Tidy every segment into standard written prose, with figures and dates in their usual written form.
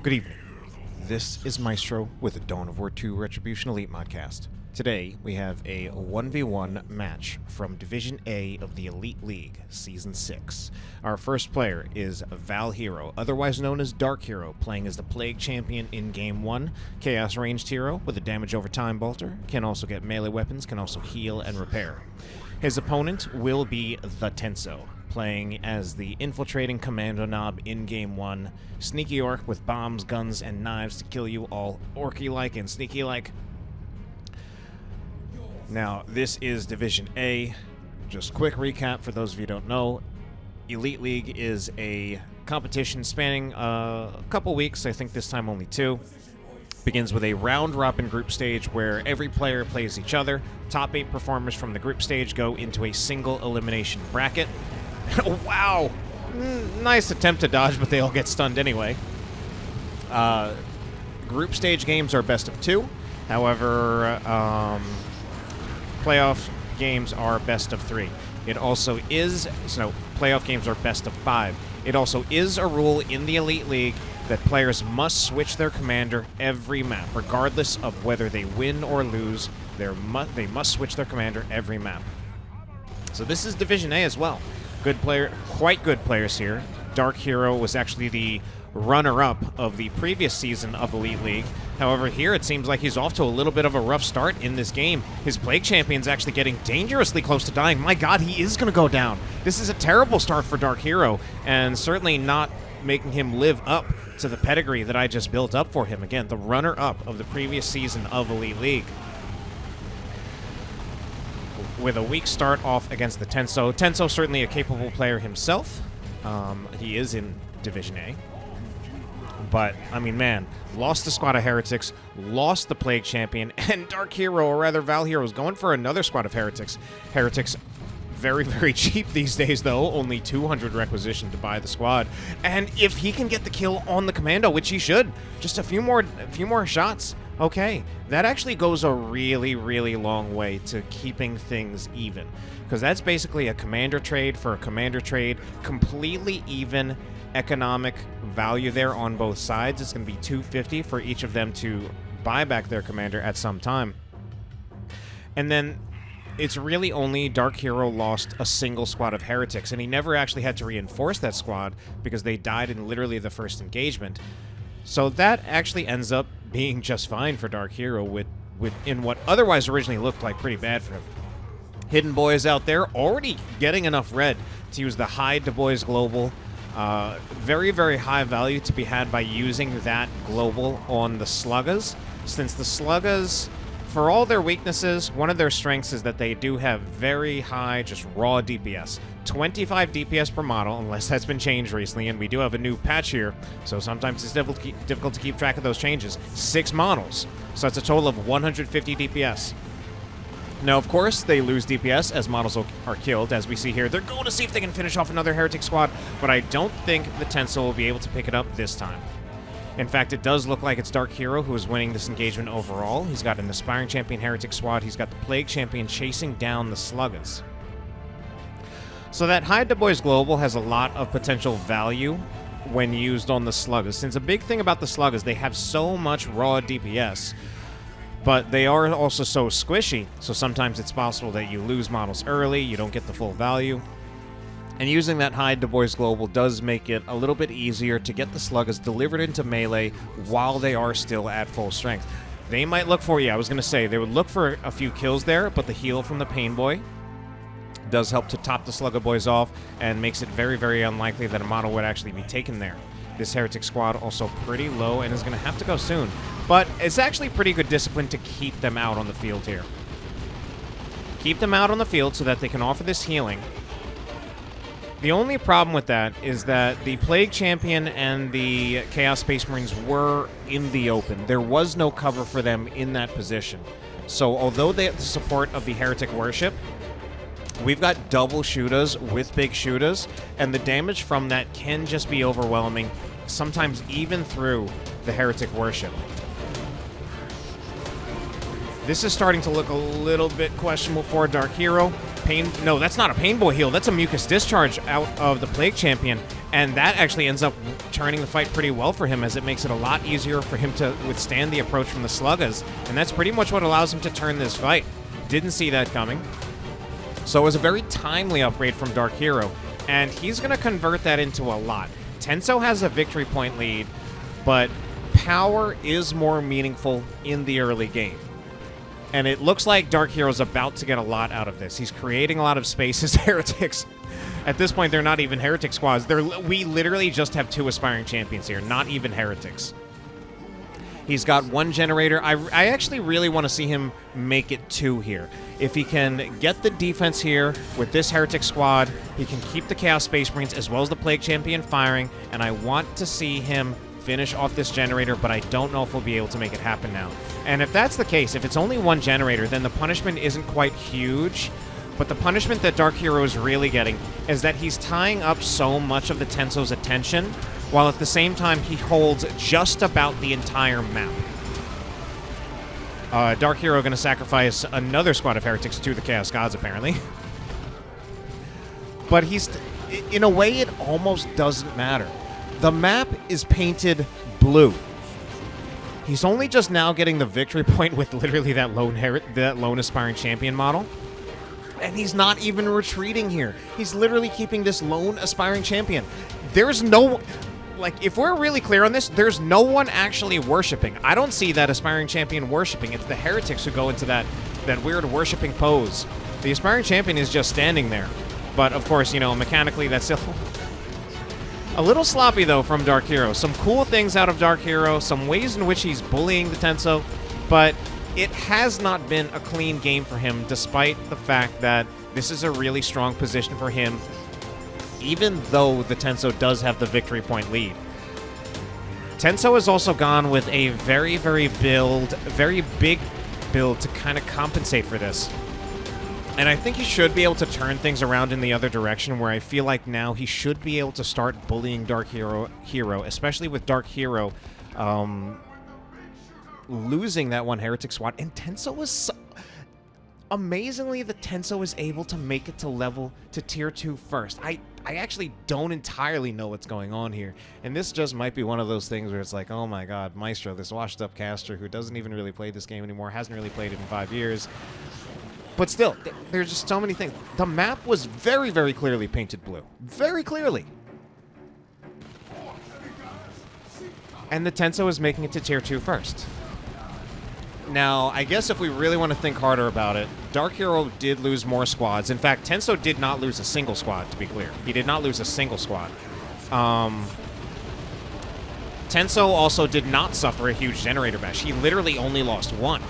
Good evening. This is Maestro with the Dawn of War 2 Retribution Elite Modcast. Today, we have a 1v1 match from Division A of the Elite League, Season 6. Our first player is DarkHero, otherwise known as DarkHero, playing as the Plague Champion in Game 1. Chaos Ranged Hero with a damage over time bolter, can also get melee weapons, can also heal and repair. His opponent will be the Tenso, playing as the infiltrating Kommando knob in Game 1. Sneaky orc with bombs, guns, and knives to kill you all orky-like and sneaky-like. Now, this is Division A. Just quick recap for those of you who don't know. Elite League is a competition spanning a couple weeks, I think this time only 2. Begins with a round-robin group stage where every player plays each other. Top 8 performers from the group stage go into a single-elimination bracket. Wow! Nice attempt to dodge, but they all get stunned anyway. Group stage games are best of 2. However, playoff games are best of 3. It also is... So, playoff games are best of 5. It also is a rule in the Elite League that players must switch their commander every map. Regardless of whether they win or lose, they must switch their commander every map. So this is Division A as well. Good player, quite good players here. DarkHero was actually the runner-up of the previous season of Elite League. However, here it seems like he's off to a little bit of a rough start in this game. His Plague Champion's actually getting dangerously close to dying. My god, he is going to go down. This is a terrible start for DarkHero, and certainly not making him live up to the pedigree that I just built up for him. Again, the runner-up of the previous season of Elite League. With a weak start off against the Tenso. Tenso certainly a capable player himself. He is in Division A. But, I mean, man, lost the squad of Heretics, lost the Plague Champion, and DarkHero, or rather ValHero, is going for another squad of Heretics. Heretics, very, very cheap these days, though. Only 200 requisition to buy the squad. And if he can get the kill on the Kommando, which he should, just a few more shots, okay, that actually goes a really, really long way to keeping things even. Because that's basically a commander trade for a commander trade, completely even economic value there on both sides. It's going to be $250 for each of them to buy back their commander at some time. And then it's really only DarkHero lost a single squad of Heretics, and he never actually had to reinforce that squad because they died in literally the first engagement. So that actually ends up being just fine for DarkHero in what otherwise originally looked like pretty bad for him. Hidden Boys out there already getting enough red to use the high Du Bois Global. Very, very high value to be had by using that global on the Sluggas, since the Sluggas, for all their weaknesses, one of their strengths is that they do have very high, just raw DPS. 25 DPS per model, unless that's been changed recently, and we do have a new patch here, so sometimes it's difficult to keep track of those changes. 6 models, so that's a total of 150 DPS. Now, of course, they lose DPS as models are killed, as we see here. They're going to see if they can finish off another Heretic squad, but I don't think the Tenso will be able to pick it up this time. In fact, it does look like it's DarkHero who is winning this engagement overall. He's got an Aspiring Champion Heretic squad. He's got the Plague Champion chasing down the Sluggas. So that high Du Bois Global has a lot of potential value when used on the Sluggas. Since a big thing about the Sluggas, they have so much raw DPS, but they are also so squishy, so sometimes it's possible that you lose models early, you don't get the full value. And using that high Du Bois Global does make it a little bit easier to get the Sluggas delivered into melee while they are still at full strength. They might look for, I was going to say, they would look for a few kills there, but the heal from the Pain Boy does help to top the Slugga Boys off and makes it very, very unlikely that a model would actually be taken there. This Heretic squad also pretty low and is going to have to go soon. But it's actually pretty good discipline to keep them out on the field here. Keep them out on the field so that they can offer this healing. The only problem with that is that the Plague Champion and the Chaos Space Marines were in the open. There was no cover for them in that position. So although they have the support of the Heretic Worship, we've got double shooters with big shooters, and the damage from that can just be overwhelming, sometimes even through the Heretic Worship. This is starting to look a little bit questionable for DarkHero. No, that's not a Pain Boy heal. That's a Mucus Discharge out of the Plague Champion. And that actually ends up turning the fight pretty well for him, as it makes it a lot easier for him to withstand the approach from the Sluggas. And that's pretty much what allows him to turn this fight. Didn't see that coming. So it was a very timely upgrade from DarkHero. And he's going to convert that into a lot. Tenso has a victory point lead, but power is more meaningful in the early game. And it looks like DarkHero's about to get a lot out of this. He's creating a lot of space. His heretics, at this point, they're not even heretic squads. We literally just have 2 aspiring champions here, not even heretics. He's got 1 generator. I actually really want to see him make it 2 here. If he can get the defense here with this heretic squad, he can keep the Chaos Space Marines as well as the Plague Champion firing, and I want to see him finish off this generator, but I don't know if we'll be able to make it happen now. And if that's the case, if it's only 1 generator, then the punishment isn't quite huge. But the punishment that DarkHero is really getting is that he's tying up so much of the Tenso's attention, while at the same time he holds just about the entire map. DarkHero going to sacrifice another squad of heretics to the Chaos Gods, apparently. But in a way, it almost doesn't matter. The map is painted blue. He's only just now getting the victory point with literally that lone aspiring champion model. And he's not even retreating here. He's literally keeping this lone aspiring champion. There's no... Like, if we're really clear on this, there's no one actually worshipping. I don't see that aspiring champion worshipping. It's the heretics who go into that weird worshipping pose. The aspiring champion is just standing there. But, of course, you know, mechanically, that's still... A little sloppy, though, from DarkHero. Some cool things out of DarkHero, some ways in which he's bullying the Tenso, but it has not been a clean game for him, despite the fact that this is a really strong position for him, even though the Tenso does have the victory point lead. Tenso has also gone with a very big build to kind of compensate for this. And I think he should be able to turn things around in the other direction, where I feel like now he should be able to start bullying DarkHero, especially with DarkHero losing that 1 heretic squad. And Tenso was... Amazingly, the Tenso is able to make it to tier 2 first. I actually don't entirely know what's going on here. And this just might be one of those things where it's like, oh my god, Maestro, this washed-up caster who doesn't even really play this game anymore, hasn't really played it in 5 years. But still, there's just so many things. The map was very clearly painted blue. Very clearly. And the Tenso is making it to tier 2 first. Now, I guess if we really want to think harder about it, DarkHero did lose more squads. In fact, Tenso did not lose a single squad, to be clear. He did not lose a single squad. Tenso also did not suffer a huge generator bash. He literally only lost 1.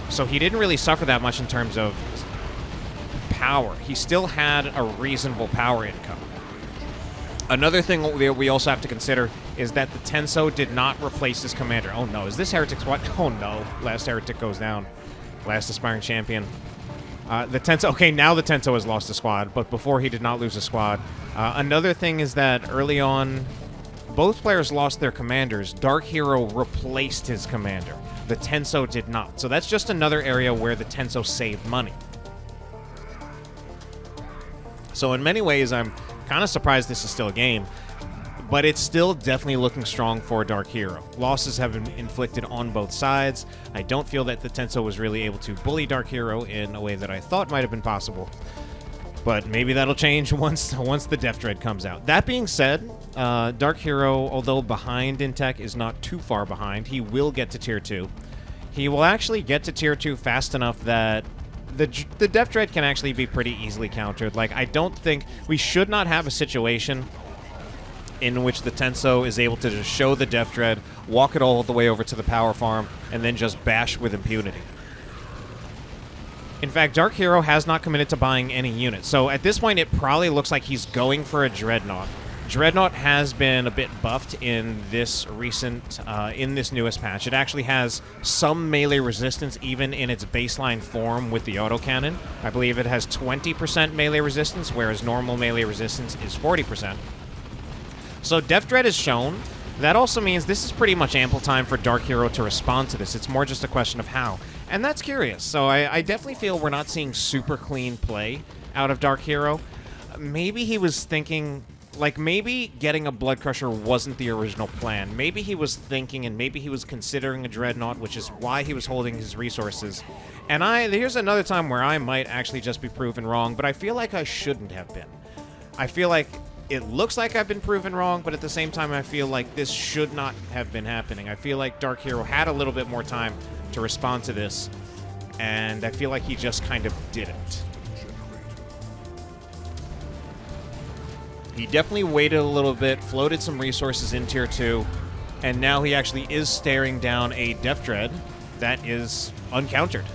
So he didn't really suffer that much in terms of power. He still had a reasonable power income. Another thing we also have to consider is that the Tenso did not replace his commander. Oh no, is this heretic squad? Oh no, last heretic goes down. Last aspiring champion. The Tenso, okay, now the Tenso has lost a squad, but before he did not lose a squad. Another thing is that early on, both players lost their commanders. DarkHero replaced his commander. The Tenso did not. So that's just another area where the Tenso saved money. So in many ways, I'm kind of surprised this is still a game, but it's still definitely looking strong for DarkHero. Losses have been inflicted on both sides. I don't feel that the Tenso was really able to bully DarkHero in a way that I thought might have been possible. But maybe that'll change once the Death Dread comes out. That being said, DarkHero, although behind in tech, is not too far behind. He will get to tier 2. He will actually get to tier 2 fast enough that the Death Dread can actually be pretty easily countered. Like, I don't think... We should not have a situation in which the Tenso is able to just show the Death Dread, walk it all the way over to the power farm, and then just bash with impunity. In fact, DarkHero has not committed to buying any units, so at this point it probably looks like he's going for a Dreadnought. Dreadnought has been a bit buffed in this newest patch. It actually has some melee resistance even in its baseline form with the autocannon. I believe it has 20% melee resistance, whereas normal melee resistance is 40%. So Death Dread is shown. That also means this is pretty much ample time for DarkHero to respond to this. It's more just a question of how. And that's curious. So I definitely feel we're not seeing super clean play out of DarkHero. Maybe he was thinking, like, maybe getting a Blood Crusher wasn't the original plan. Maybe he was thinking and maybe he was considering a Dreadnought, which is why he was holding his resources. And here's another time where I might actually just be proven wrong, but I feel like I shouldn't have been. I feel like it looks like I've been proven wrong, but at the same time, I feel like this should not have been happening. I feel like DarkHero had a little bit more time to respond to this, and I feel like he just kind of didn't. He definitely waited a little bit, floated some resources in Tier 2, and now he actually is staring down a Death Dread that is uncountered.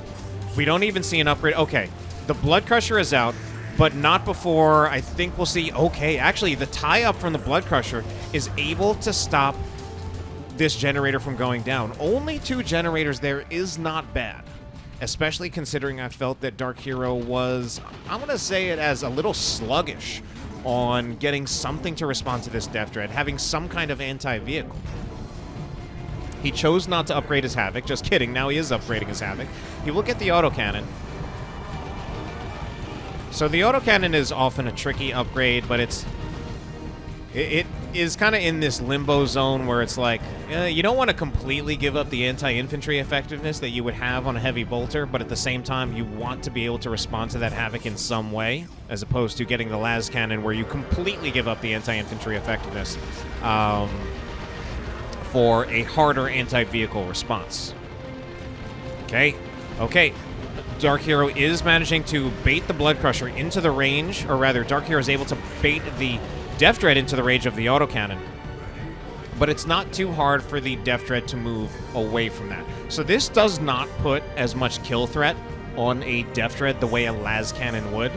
We don't even see an upgrade. Okay, the Blood Crusher is out, but not before I think we'll see... Okay, actually, the tie-up from the Blood Crusher is able to stop this generator from going down. Only 2 generators there is not bad, especially considering I felt that DarkHero was, I'm going to say it as a little sluggish on getting something to respond to this Death Dread, having some kind of anti-vehicle. He chose not to upgrade his Havoc. Just kidding, now he is upgrading his Havoc. You look at the autocannon. So the autocannon is often a tricky upgrade, but it is kind of in this limbo zone where it's like, you don't want to completely give up the anti-infantry effectiveness that you would have on a heavy bolter, but at the same time, you want to be able to respond to that Havoc in some way, as opposed to getting the las cannon where you completely give up the anti-infantry effectiveness for a harder anti-vehicle response. Okay. DarkHero is managing to bait the Blood Crusher into the range, or rather, DarkHero is able to bait the Death Dread into the range of the autocannon. But it's not too hard for the Death Dread to move away from that. So this does not put as much kill threat on a Death Dread the way a las cannon would.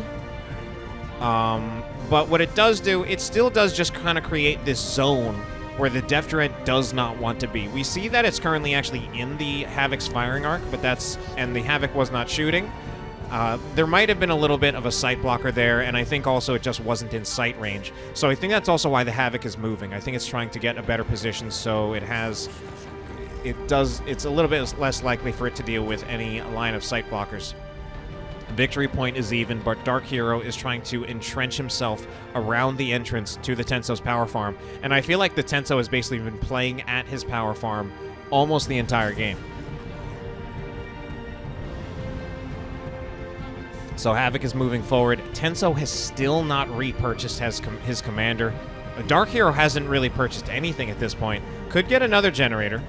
But what it does do, it still does just kind of create this zone where the Death Dread does not want to be. We see that it's currently actually in the Havoc's firing arc, but and the Havoc was not shooting. There might have been a little bit of a sight blocker there, and I think also it just wasn't in sight range. So I think that's also why the Havoc is moving. I think it's trying to get a better position, so it's a little bit less likely for it to deal with any line of sight blockers. Victory point is even, but DarkHero is trying to entrench himself around the entrance to the Tenso's power farm. And I feel like the Tenso has basically been playing at his power farm almost the entire game. So Havoc is moving forward. Tenso has still not repurchased his commander. DarkHero hasn't really purchased anything at this point. Could get another generator.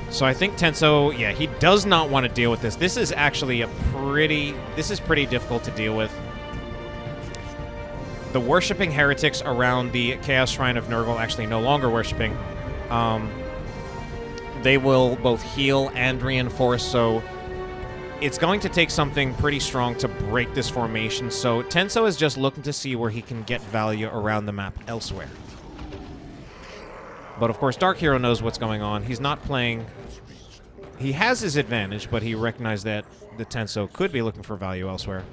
So I think Tenso, yeah, he does not want to deal with this. This is actually pretty difficult to deal with. The worshipping heretics around the Chaos Shrine of Nurgle, actually no longer worshipping, they will both heal and reinforce, so it's going to take something pretty strong to break this formation. So Tenso is just looking to see where he can get value around the map elsewhere. But of course, DarkHero knows what's going on. He's not playing... He has his advantage, but he recognized that the Tenso could be looking for value elsewhere.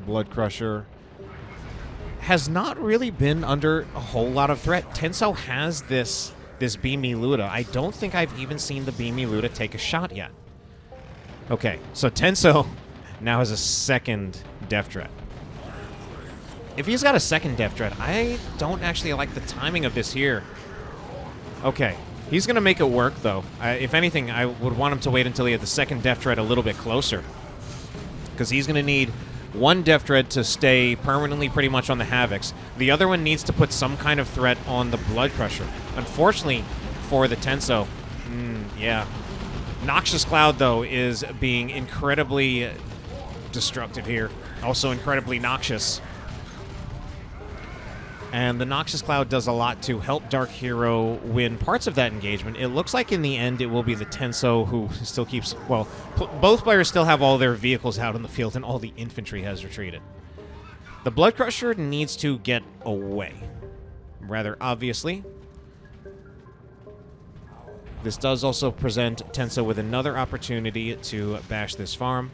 Blood Crusher has not really been under a whole lot of threat. Tenso has this Beamy Luda. I don't think I've even seen the Beamy Luda take a shot yet. Okay, so Tenso now has a second Death Dread. If he's got a second Death Dread, I don't actually like the timing of this here. Okay, he's going to make it work, though. If anything, I would want him to wait until he had the second Death Dread a little bit closer. Because he's going to need one Death Dread to stay permanently pretty much on the Havocs. The other one needs to put some kind of threat on the Blood Crusher. Unfortunately for the Tenso, yeah. Noxious Cloud, though, is being incredibly destructive here. Also incredibly noxious. And the Noxious Cloud does a lot to help DarkHero win parts of that engagement. It looks like in the end it will be the Tenso who still keeps... Well, both players still have all their vehicles out in the field and all the infantry has retreated. The Blood Crusher needs to get away. Rather obviously. This does also present Tenso with another opportunity to bash this farm.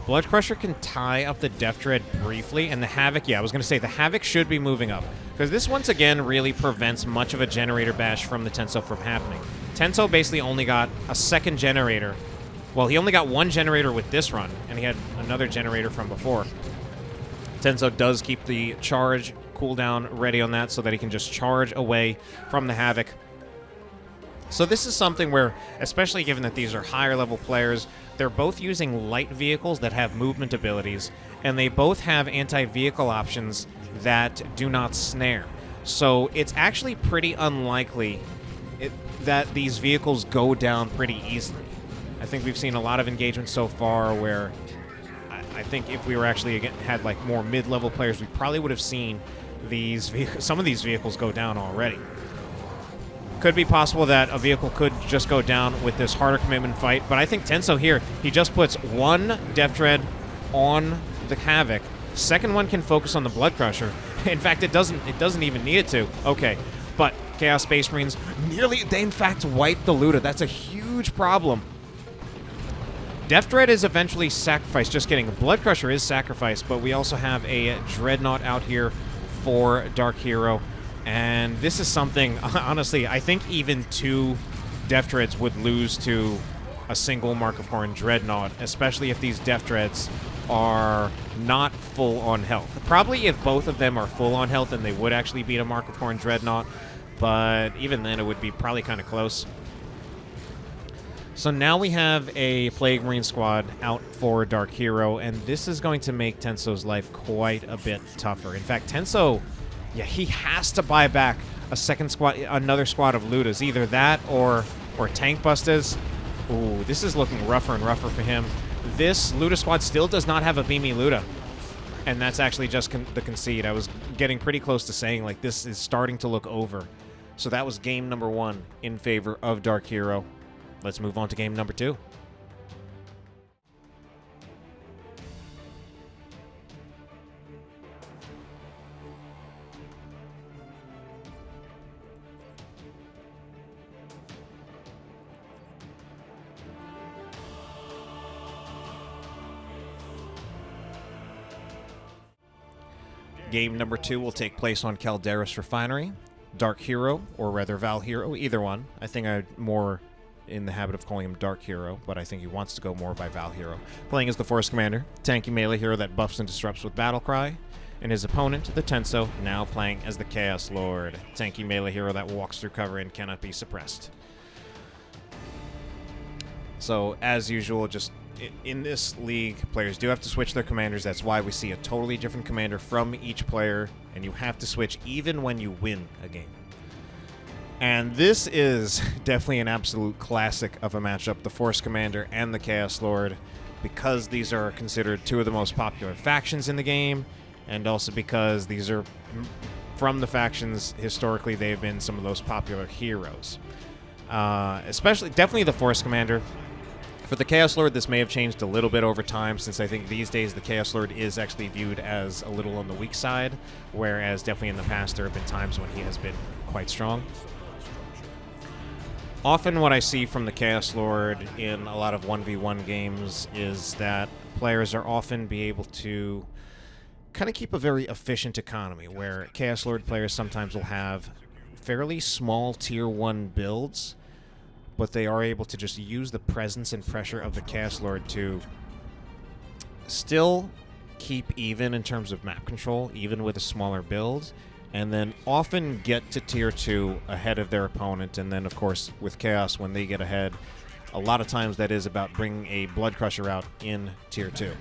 Blood Crusher can tie up the Death Dread briefly, and the Havoc, yeah, I was going to say the Havoc should be moving up, because this once again really prevents much of a generator bash from the Tenso from happening. Tenso basically only got a second generator. Well, he only got one generator with this run, and he had another generator from before. Tenso does keep the charge cooldown ready on that so that he can just charge away from the Havoc. So this is something where, especially given that these are higher level players, they're both using light vehicles that have movement abilities, and they both have anti-vehicle options that do not snare. So it's actually pretty unlikely that these vehicles go down pretty easily. I think we've seen a lot of engagement so far where I think if we were actually had like more mid-level players, we probably would have seen some of these vehicles go down already. Could be possible that a vehicle could just go down with this harder commitment fight, but I think Tenso here, he just puts one Death Dread on the Havoc. Second one can focus on the Blood Crusher. In fact, it doesn't even need it to. Okay, but Chaos Space Marines they in fact wipe the Luda. That's a huge problem. Death Dread is eventually sacrificed. Just kidding. Blood Crusher is sacrificed, but we also have a Dreadnought out here for DarkHero. And this is something, honestly, I think even 2 Death Dreads would lose to a single Mark of Horn Dreadnought, especially if these Death Dreads are not full on health. Probably if both of them are full on health, then they would actually beat a Mark of Horn Dreadnought, but even then it would be probably kind of close. So now we have a Plague Marine squad out for DarkHero, and this is going to make Tenso's life quite a bit tougher. In fact, Tenso, yeah, he has to buy back another squad of Ludas. Either that or Tank Busters. Ooh, this is looking rougher and rougher for him. This Luda squad still does not have a Beamy Luda. And that's actually just the concede. I was getting pretty close to saying, like, this is starting to look over. So that was game number 1 in favor of DarkHero. Let's move on to game number 2. Game number 2 will take place on Calderis Refinery. DarkHero, or rather ValHero, either one. I think I'm more in the habit of calling him DarkHero, but I think he wants to go more by ValHero. Playing as the Force Commander, tanky melee hero that buffs and disrupts with Battlecry. And his opponent, the Tenso, now playing as the Chaos Lord, tanky melee hero that walks through cover and cannot be suppressed. So, as usual, just in this league, players do have to switch their commanders. That's why we see a totally different commander from each player, and you have to switch even when you win a game. And this is definitely an absolute classic of a matchup, the Force Commander and the Chaos Lord, because these are considered 2 of the most popular factions in the game, and also because these are, from the factions, historically they've been some of those popular heroes. Definitely the Force Commander. For the Chaos Lord, this may have changed a little bit over time, since I think these days the Chaos Lord is actually viewed as a little on the weak side, whereas definitely in the past there have been times when he has been quite strong. Often what I see from the Chaos Lord in a lot of 1v1 games is that players are often be able to kind of keep a very efficient economy, where Chaos Lord players sometimes will have fairly small tier 1 builds, but they are able to just use the presence and pressure of the Chaos Lord to still keep even in terms of map control, even with a smaller build, and then often get to tier 2 ahead of their opponent. And then, of course, with Chaos, when they get ahead, a lot of times that is about bringing a Blood Crusher out in tier 2.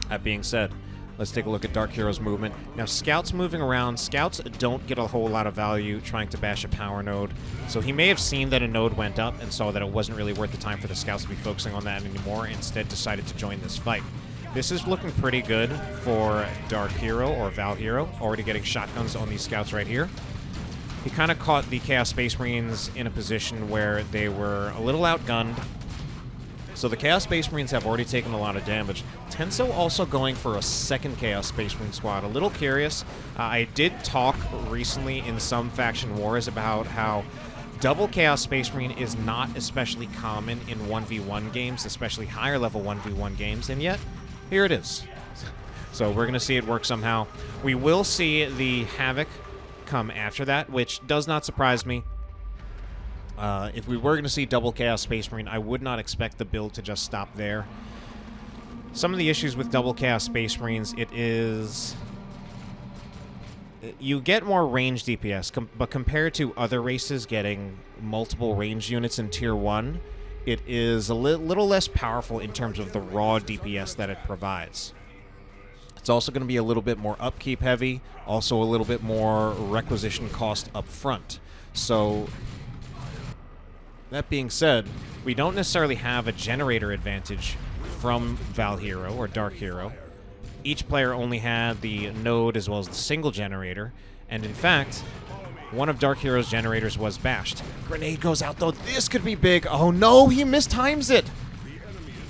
That being said, let's take a look at DarkHero's movement. Now, Scouts moving around. Scouts don't get a whole lot of value trying to bash a power node. So he may have seen that a node went up and saw that it wasn't really worth the time for the Scouts to be focusing on that anymore. Instead, decided to join this fight. This is looking pretty good for DarkHero, or ValHero, already getting shotguns on these Scouts right here. He kind of caught the Chaos Space Marines in a position where they were a little outgunned. So the Chaos Space Marines have already taken a lot of damage. Tenso also going for a second Chaos Space Marine squad. A little curious. I did talk recently in some faction wars about how double Chaos Space Marine is not especially common in 1v1 games, especially higher level 1v1 games, and yet, here it is. So we're going to see it work somehow. We will see the Havoc come after that, which does not surprise me. If we were going to see double Chaos Space Marine, I would not expect the build to just stop there. Some of the issues with double Chaos Space Marines, it is... You get more range DPS, but compared to other races getting multiple range units in Tier 1, it is a little less powerful in terms of the raw DPS that it provides. It's also going to be a little bit more upkeep heavy, also a little bit more requisition cost up front. So, that being said, we don't necessarily have a generator advantage from DarkHero or DarkHero. Each player only had the node as well as the single generator, and in fact, one of DarkHero's generators was bashed. Grenade goes out though. This could be big. Oh no, he mistimes it.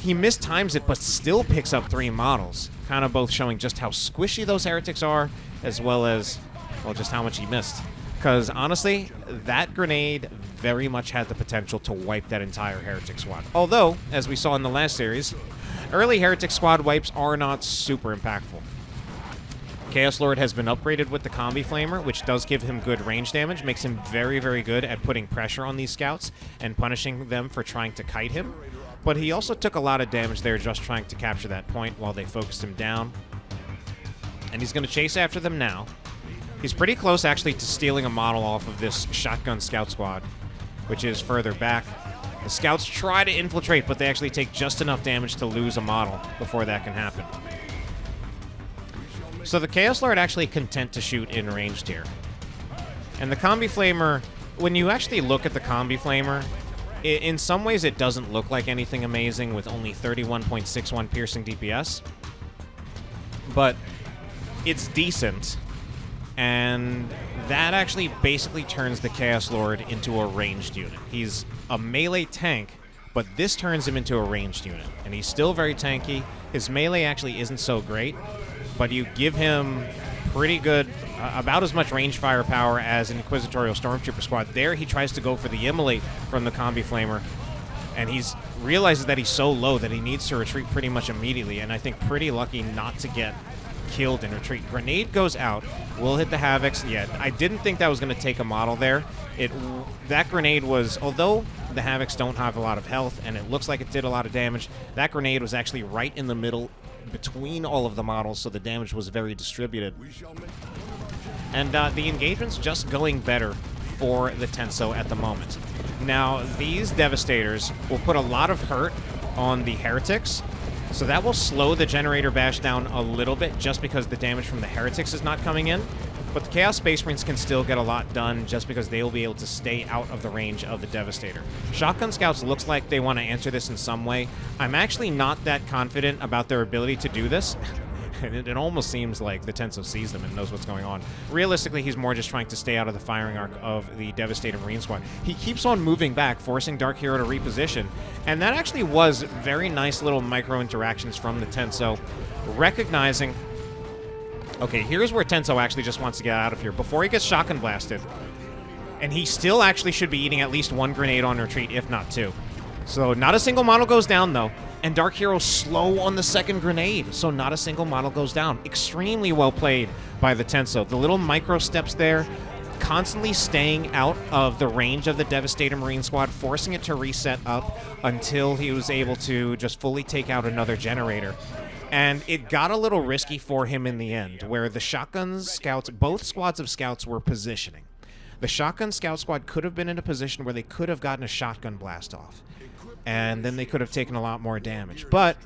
He mistimes it, but still picks up 3 models. Kind of both showing just how squishy those heretics are, as well as, well, just how much he missed. Because honestly, that grenade very much had the potential to wipe that entire heretic squad. Although, as we saw in the last series, early heretic squad wipes are not super impactful. Chaos Lord has been upgraded with the Combi Flamer, which does give him good range damage, makes him very, very good at putting pressure on these scouts and punishing them for trying to kite him. But he also took a lot of damage there just trying to capture that point while they focused him down. And he's going to chase after them now. He's pretty close, actually, to stealing a model off of this shotgun scout squad, which is further back. The scouts try to infiltrate, but they actually take just enough damage to lose a model before that can happen. So the Chaos Lord actually content to shoot in ranged here. And the Combi Flamer, when you actually look at the Combi Flamer, in some ways it doesn't look like anything amazing with only 31.61 piercing DPS. But it's decent. And that actually basically turns the Chaos Lord into a ranged unit. He's a melee tank, but this turns him into a ranged unit. And he's still very tanky. His melee actually isn't so great, but you give him pretty good, about as much range firepower as an Inquisitorial Stormtrooper squad. There he tries to go for the Immolate from the Combi Flamer, and he's realizes that he's so low that he needs to retreat pretty much immediately, and I think pretty lucky not to get killed in retreat. Grenade goes out, will hit the Havocs. Yeah, I didn't think that was going to take a model there. That grenade was, although the Havocs don't have a lot of health and it looks like it did a lot of damage, that grenade was actually right in the middle between all of the models, so the damage was very distributed. And the engagement's just going better for the Tenso at the moment. Now, these Devastators will put a lot of hurt on the Heretics, so that will slow the Generator Bash down a little bit just because the damage from the Heretics is not coming in. But the Chaos Space Marines can still get a lot done just because they will be able to stay out of the range of the Devastator. Shotgun Scouts looks like they want to answer this in some way. I'm actually not that confident about their ability to do this. It almost seems like the Tenso sees them and knows what's going on. Realistically, he's more just trying to stay out of the firing arc of the Devastator Marine Squad. He keeps on moving back, forcing DarkHero to reposition, and that actually was very nice little micro-interactions from the Tenso, recognizing, okay, here's where Tenso actually just wants to get out of here before he gets shotgun blasted, and he still actually should be eating at least 1 grenade on retreat, if not 2. So not a single model goes down, though. And DarkHero slow on the second grenade, so not a single model goes down. Extremely well played by the Tenso. The little micro steps there, constantly staying out of the range of the Devastator Marine Squad, forcing it to reset up until he was able to just fully take out another generator. And it got a little risky for him in the end, where the Shotgun Scouts, both squads of Scouts were positioning. The Shotgun Scout Squad could have been in a position where they could have gotten a shotgun blast off, and then they could have taken a lot more damage. But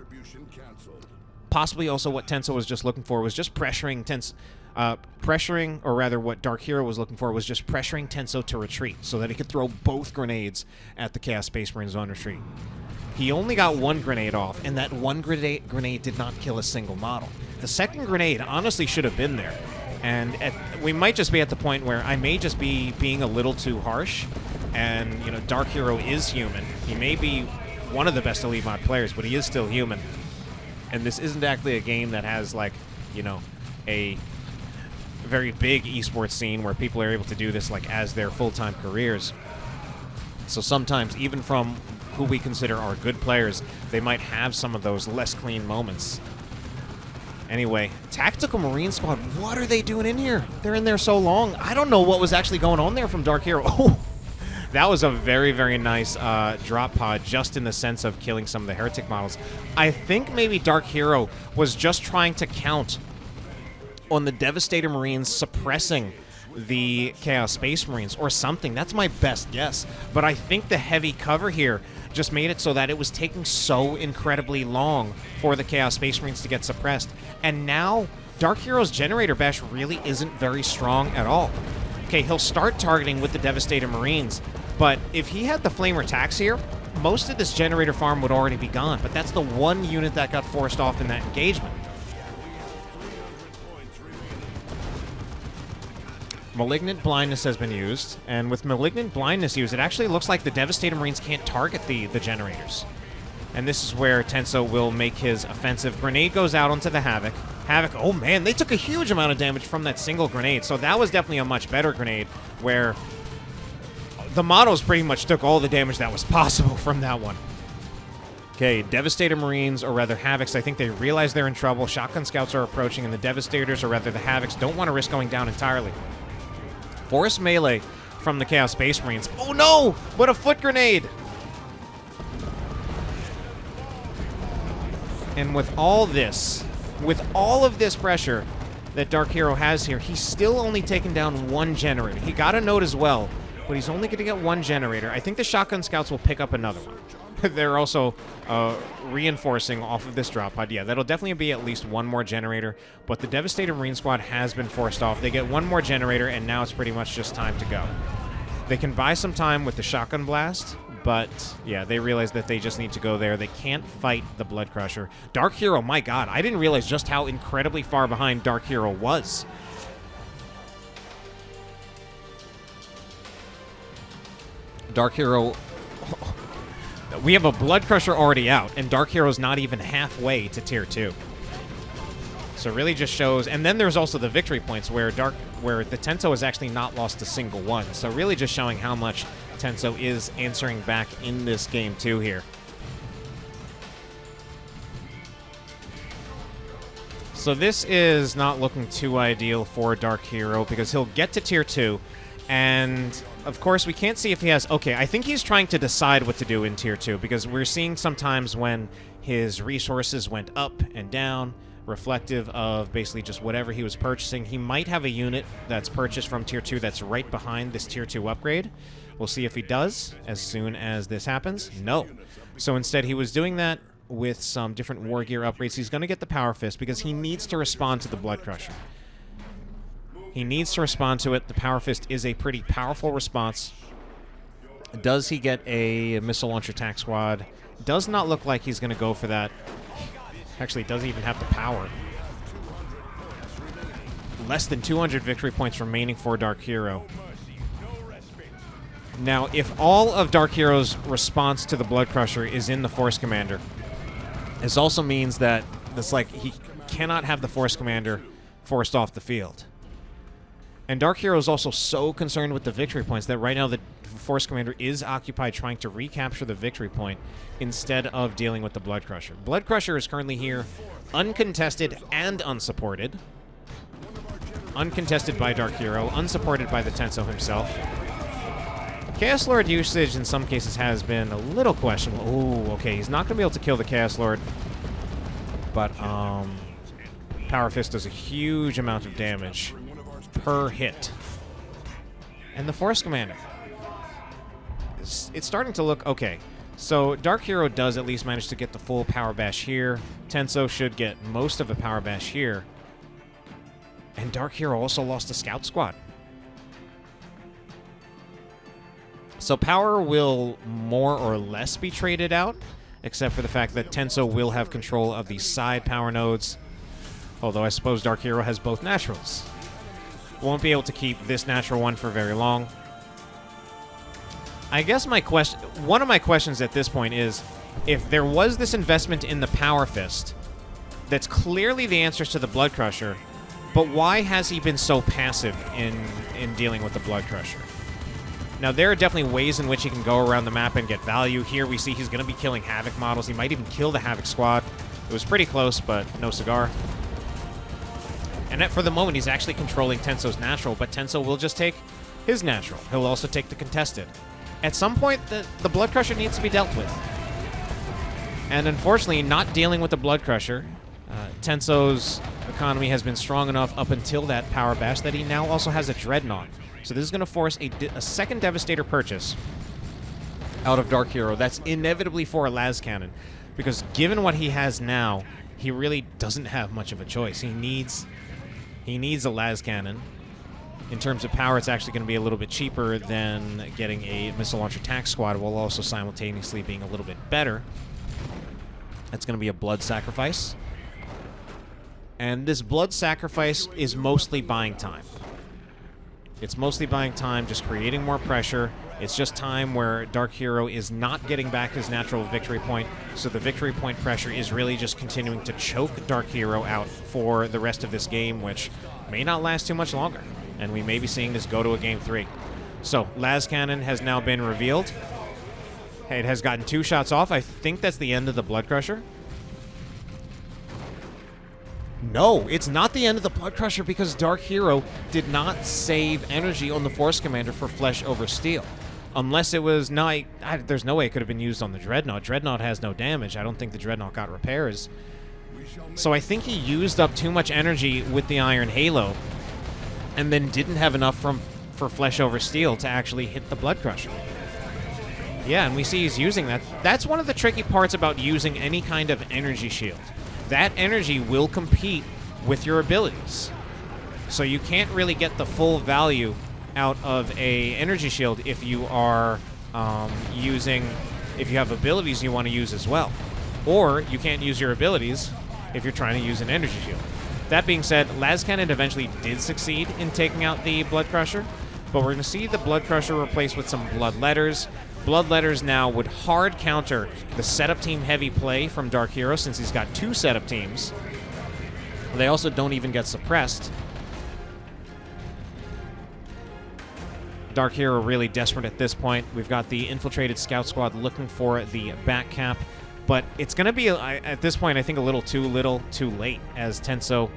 possibly also what Tenso was just looking for was just pressuring or rather what DarkHero was looking for was just pressuring Tenso to retreat so that he could throw both grenades at the Chaos Space Marines on retreat. He only got 1 grenade off, and that 1 grenade did not kill a single model. The second grenade honestly should have been there. And we might just be at the point where I may just be being a little too harsh. And, you know, DarkHero is human. He may be one of the best Elite Mod players, but he is still human. And this isn't actually a game that has, like, you know, a very big esports scene where people are able to do this, like, as their full-time careers. So sometimes, even from who we consider our good players, they might have some of those less clean moments. Anyway, Tactical Marine Squad, what are they doing in here? They're in there so long. I don't know what was actually going on there from DarkHero. Oh, that was a very, very nice drop pod, just in the sense of killing some of the Heretic models. I think maybe DarkHero was just trying to count on the Devastator Marines suppressing the Chaos Space Marines or something. That's my best guess. But I think the heavy cover here just made it so that it was taking so incredibly long for the Chaos Space Marines to get suppressed. And now, DarkHero's Generator Bash really isn't very strong at all. Okay, he'll start targeting with the Devastator Marines, but if he had the Flamer attacks here, most of this Generator farm would already be gone. But that's the one unit that got forced off in that engagement. Malignant Blindness has been used, and with Malignant Blindness used, it actually looks like the Devastator Marines can't target the generators. And this is where Tenso will make his offensive. Grenade goes out onto the Havoc. Havoc, oh man, they took a huge amount of damage from that single grenade, so that was definitely a much better grenade, where the models pretty much took all the damage that was possible from that one. Okay, Devastator Marines, or rather Havocs, I think they realize they're in trouble. Shotgun Scouts are approaching, and the Devastators, or rather the Havocs, don't want to risk going down entirely. Force melee from the Chaos Space Marines. Oh no! What a foot grenade! And with all of this pressure that DarkHero has here, he's still only taken down one generator. He got a node as well, but he's only going to get one generator. I think the Shotgun Scouts will pick up another one. They're also reinforcing off of this drop pod. Yeah, that'll definitely be at least one more generator, but the Devastator Marine Squad has been forced off. They get one more generator, and now it's pretty much just time to go. They can buy some time with the Shotgun Blast, but yeah, they realize that they just need to go there. They can't fight the Blood Crusher. DarkHero, my god, I didn't realize just how incredibly far behind DarkHero was. DarkHero... We have a Blood Crusher already out, and DarkHero's not even halfway to Tier 2. So it really just shows... And then there's also the victory points where the Tenso has actually not lost a single one. So really just showing how much Tenso is answering back in this game too here. So this is not looking too ideal for DarkHero, because he'll get to Tier 2, and of course we can't see if he has... Okay, I think he's trying to decide what to do in Tier 2, because we're seeing sometimes when his resources went up and down, reflective of basically just whatever he was purchasing. He might have a unit that's purchased from Tier 2 that's right behind this Tier 2 upgrade. We'll see if he does as soon as this happens. No. So instead he was doing that with some different war gear upgrades. He's going to get the Power Fist because he needs to respond to the Blood Crusher. He needs to respond to it. The Power Fist is a pretty powerful response. Does he get a Missile Launcher Attack Squad? Does not look like he's going to go for that. Actually, doesn't even have the power. Less than 200 victory points remaining for DarkHero. Now, if all of DarkHero's response to the Blood Crusher is in the Force Commander, this also means that it's like he cannot have the Force Commander forced off the field. And DarkHero is also so concerned with the victory points that right now the Force Commander is occupied trying to recapture the victory point instead of dealing with the Blood Crusher. Blood Crusher is currently here uncontested and unsupported. Uncontested by DarkHero, unsupported by the Tenso himself. Chaos Lord usage in some cases has been a little questionable. Ooh, okay, he's not going to be able to kill the Chaos Lord. But, Power Fist does a huge amount of damage per hit. And the Force Commander. It's starting to look okay. So, DarkHero does at least manage to get the full Power Bash here. Tenso should get most of the Power Bash here. And DarkHero also lost a Scout Squad. So power will more or less be traded out, except for the fact that Tenso will have control of the side power nodes. Although I suppose DarkHero has both naturals. Won't be able to keep this natural one for very long. I guess one of my questions at this point is, if there was this investment in the Power Fist, that's clearly the answers to the Blood Crusher, but why has he been so passive in dealing with the Blood Crusher? Now, there are definitely ways in which he can go around the map and get value. Here we see he's going to be killing Havoc models. He might even kill the Havoc squad. It was pretty close, but no cigar. And for the moment, he's actually controlling Tenso's natural, but Tenso will just take his natural. He'll also take the contested. At some point, the Blood Crusher needs to be dealt with. And unfortunately, not dealing with the Blood Crusher, Tenso's economy has been strong enough up until that Power Bash that he now also has a Dreadnought. So this is going to force a second Devastator purchase out of DarkHero. That's inevitably for a Las Cannon, because given what he has now, he really doesn't have much of a choice. He needs a Las Cannon. In terms of power, it's actually going to be a little bit cheaper than getting a Missile Launcher Tac Squad, while also simultaneously being a little bit better. That's going to be a Blood Sacrifice. And this Blood Sacrifice is mostly buying time. It's mostly buying time, just creating more pressure. It's just time where DarkHero is not getting back his natural victory point, so the victory point pressure is really just continuing to choke DarkHero out for the rest of this game, which may not last too much longer, and we may be seeing this go to a Game 3. So, Las Cannon has now been revealed. It has gotten 2 shots off. I think that's the end of the Blood Crusher. No, it's not the end of the Blood Crusher, because DarkHero did not save energy on the Force Commander for Flesh over Steel. Unless it was... No, there's no way it could have been used on the Dreadnought. Dreadnought has no damage. I don't think the Dreadnought got repairs. So I think he used up too much energy with the Iron Halo, and then didn't have enough for Flesh over Steel to actually hit the Blood Crusher. Yeah, and we see he's using that. That's one of the tricky parts about using any kind of energy shield. That energy will compete with your abilities. So you can't really get the full value out of a energy shield if you are if you have abilities you want to use as well. Or you can't use your abilities if you're trying to use an energy shield. That being said, Las Cannon eventually did succeed in taking out the Blood Crusher, but we're going to see the Blood Crusher replaced with some Bloodletters. Bloodletters now would hard counter the setup team heavy play from DarkHero, since he's got 2 setup teams. They also don't even get suppressed. DarkHero really desperate at this point. We've got the infiltrated scout squad looking for the back cap, but it's going to be, at this point, I think a little too late, as Tenso,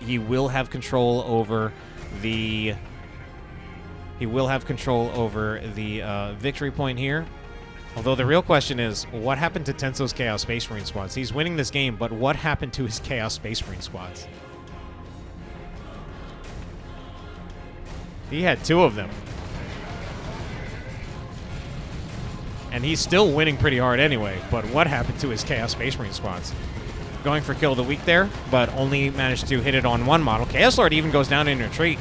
he will have control over the... victory point here. Although the real question is, what happened to Tenso's Chaos Space Marine squads? He's winning this game, but what happened to his Chaos Space Marine squads? He had 2 of them. And he's still winning pretty hard anyway, but what happened to his Chaos Space Marine squads? Going for kill of the week there, but only managed to hit it on 1 model. Chaos Lord even goes down in retreat.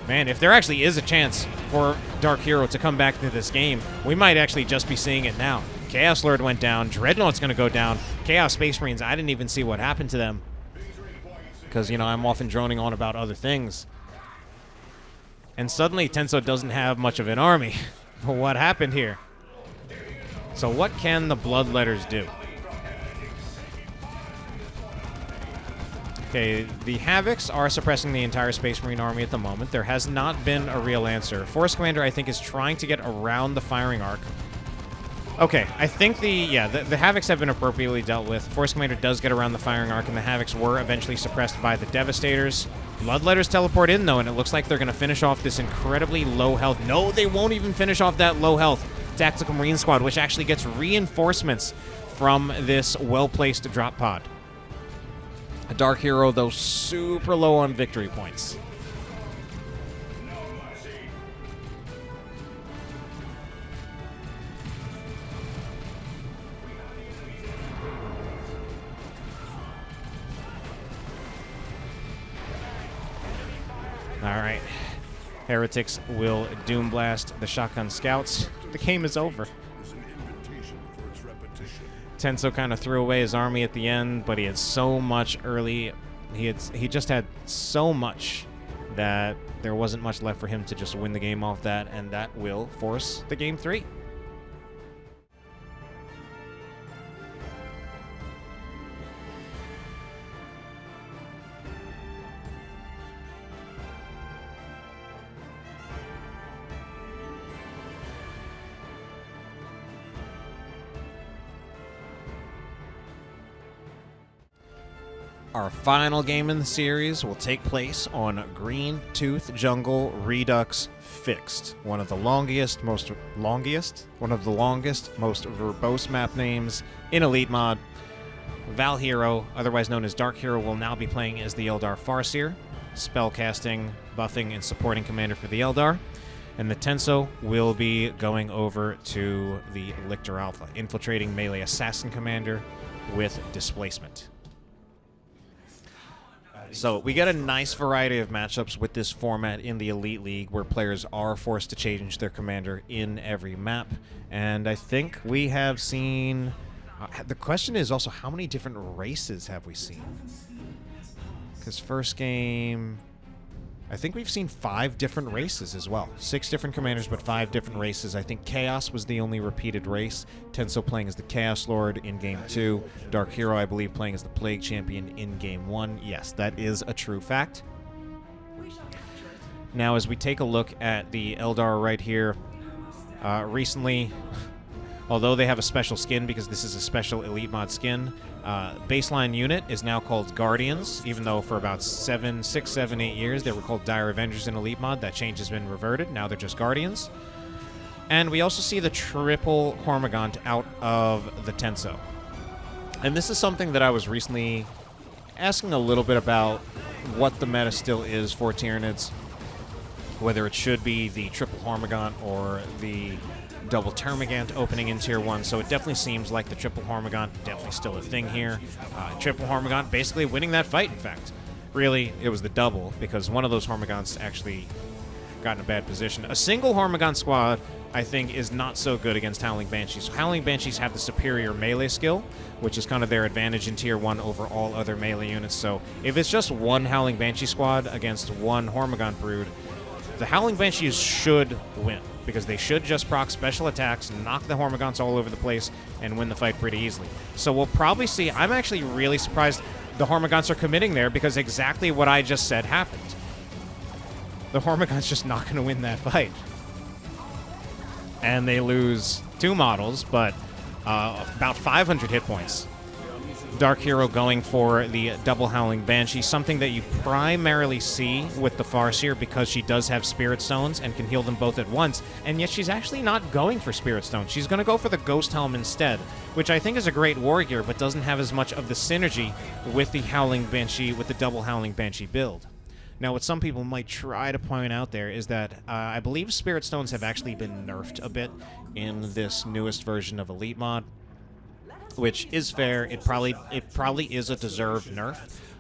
Man, if there actually is a chance for DarkHero to come back to this game, we might actually just be seeing it now. Chaos Lord went down. Dreadnought's going to go down. Chaos Space Marines, I didn't even see what happened to them, because, you know, I'm often droning on about other things. And suddenly, Tenso doesn't have much of an army. What happened here? So what can the Bloodletters do? Okay, the Havocs are suppressing the entire Space Marine army at the moment. There has not been a real answer. Force Commander, I think, is trying to get around the firing arc. Okay, I think the Havocs have been appropriately dealt with. Force Commander does get around the firing arc, and the Havocs were eventually suppressed by the Devastators. Bloodletters teleport in, though, and it looks like they're going to finish off this incredibly low health. No, they won't even finish off that low health Tactical Marine Squad, which actually gets reinforcements from this well-placed drop pod. DarkHero, though, super low on victory points. All right. Heretics will Doom Blast the Shotgun Scouts. The game is over. Tenso kind of threw away his army at the end, but he had so much early. He just had so much that there wasn't much left for him to just win the game off that, and that will force the Game 3. Our final game in the series will take place on Green Tooth Jungle Redux Fixed, one of the longest, most verbose map names in Elite Mod. DarkHero, otherwise known as DarkHero, will now be playing as the Eldar Farseer, spellcasting, buffing, and supporting commander for the Eldar. And the Tenso will be going over to the Lictor Alpha, infiltrating melee assassin commander with displacement. So we get a nice variety of matchups with this format in the Elite League, where players are forced to change their commander in every map. And I think we have seen... the question is also, how many different races have we seen? Because first game... I think we've seen 5 different races as well. 6 different commanders, but 5 different races. I think Chaos was the only repeated race. Tenso playing as the Chaos Lord in Game 2. DarkHero, I believe, playing as the Plague Champion in Game 1. Yes, that is a true fact. Now, as we take a look at the Eldar right here, recently, although they have a special skin because this is a special Elite Mod skin, baseline unit is now called Guardians, even though for about 6, 7, 8 years they were called Dire Avengers in Elite Mod. That change has been reverted. Now they're just Guardians. And we also see the triple Hormigaunt out of the Tenso. And this is something that I was recently asking a little bit about what the meta still is for Tyranids, whether it should be the triple Hormigaunt or the double Termagant opening in Tier 1, so it definitely seems like the triple Hormigaunt definitely still a thing here. Triple Hormigaunt basically winning that fight, in fact. Really, it was the double, because one of those Hormigants actually got in a bad position. A single Hormigaunt squad, I think, is not so good against Howling Banshees. Howling Banshees have the superior melee skill, which is kind of their advantage in Tier 1 over all other melee units, so if it's just one Howling Banshee squad against one Hormigaunt brood, the Howling Banshees should win, because they should just proc special attacks, knock the Hormagaunts all over the place, and win the fight pretty easily. So we'll probably see... I'm actually really surprised the Hormagaunts are committing there, because exactly what I just said happened. The Hormagaunts just not going to win that fight. And they lose 2 models, but about 500 hit points. DarkHero going for the double Howling Banshee, something that you primarily see with the Farseer because she does have Spirit Stones and can heal them both at once, and yet she's actually not going for Spirit Stones. She's going to go for the Ghost Helm instead, which I think is a great war gear, but doesn't have as much of the synergy with the Howling Banshee, with the double Howling Banshee build. Now, what some people might try to point out there is that I believe Spirit Stones have actually been nerfed a bit in this newest version of Elite Mod, which is fair. It probably is a deserved nerf,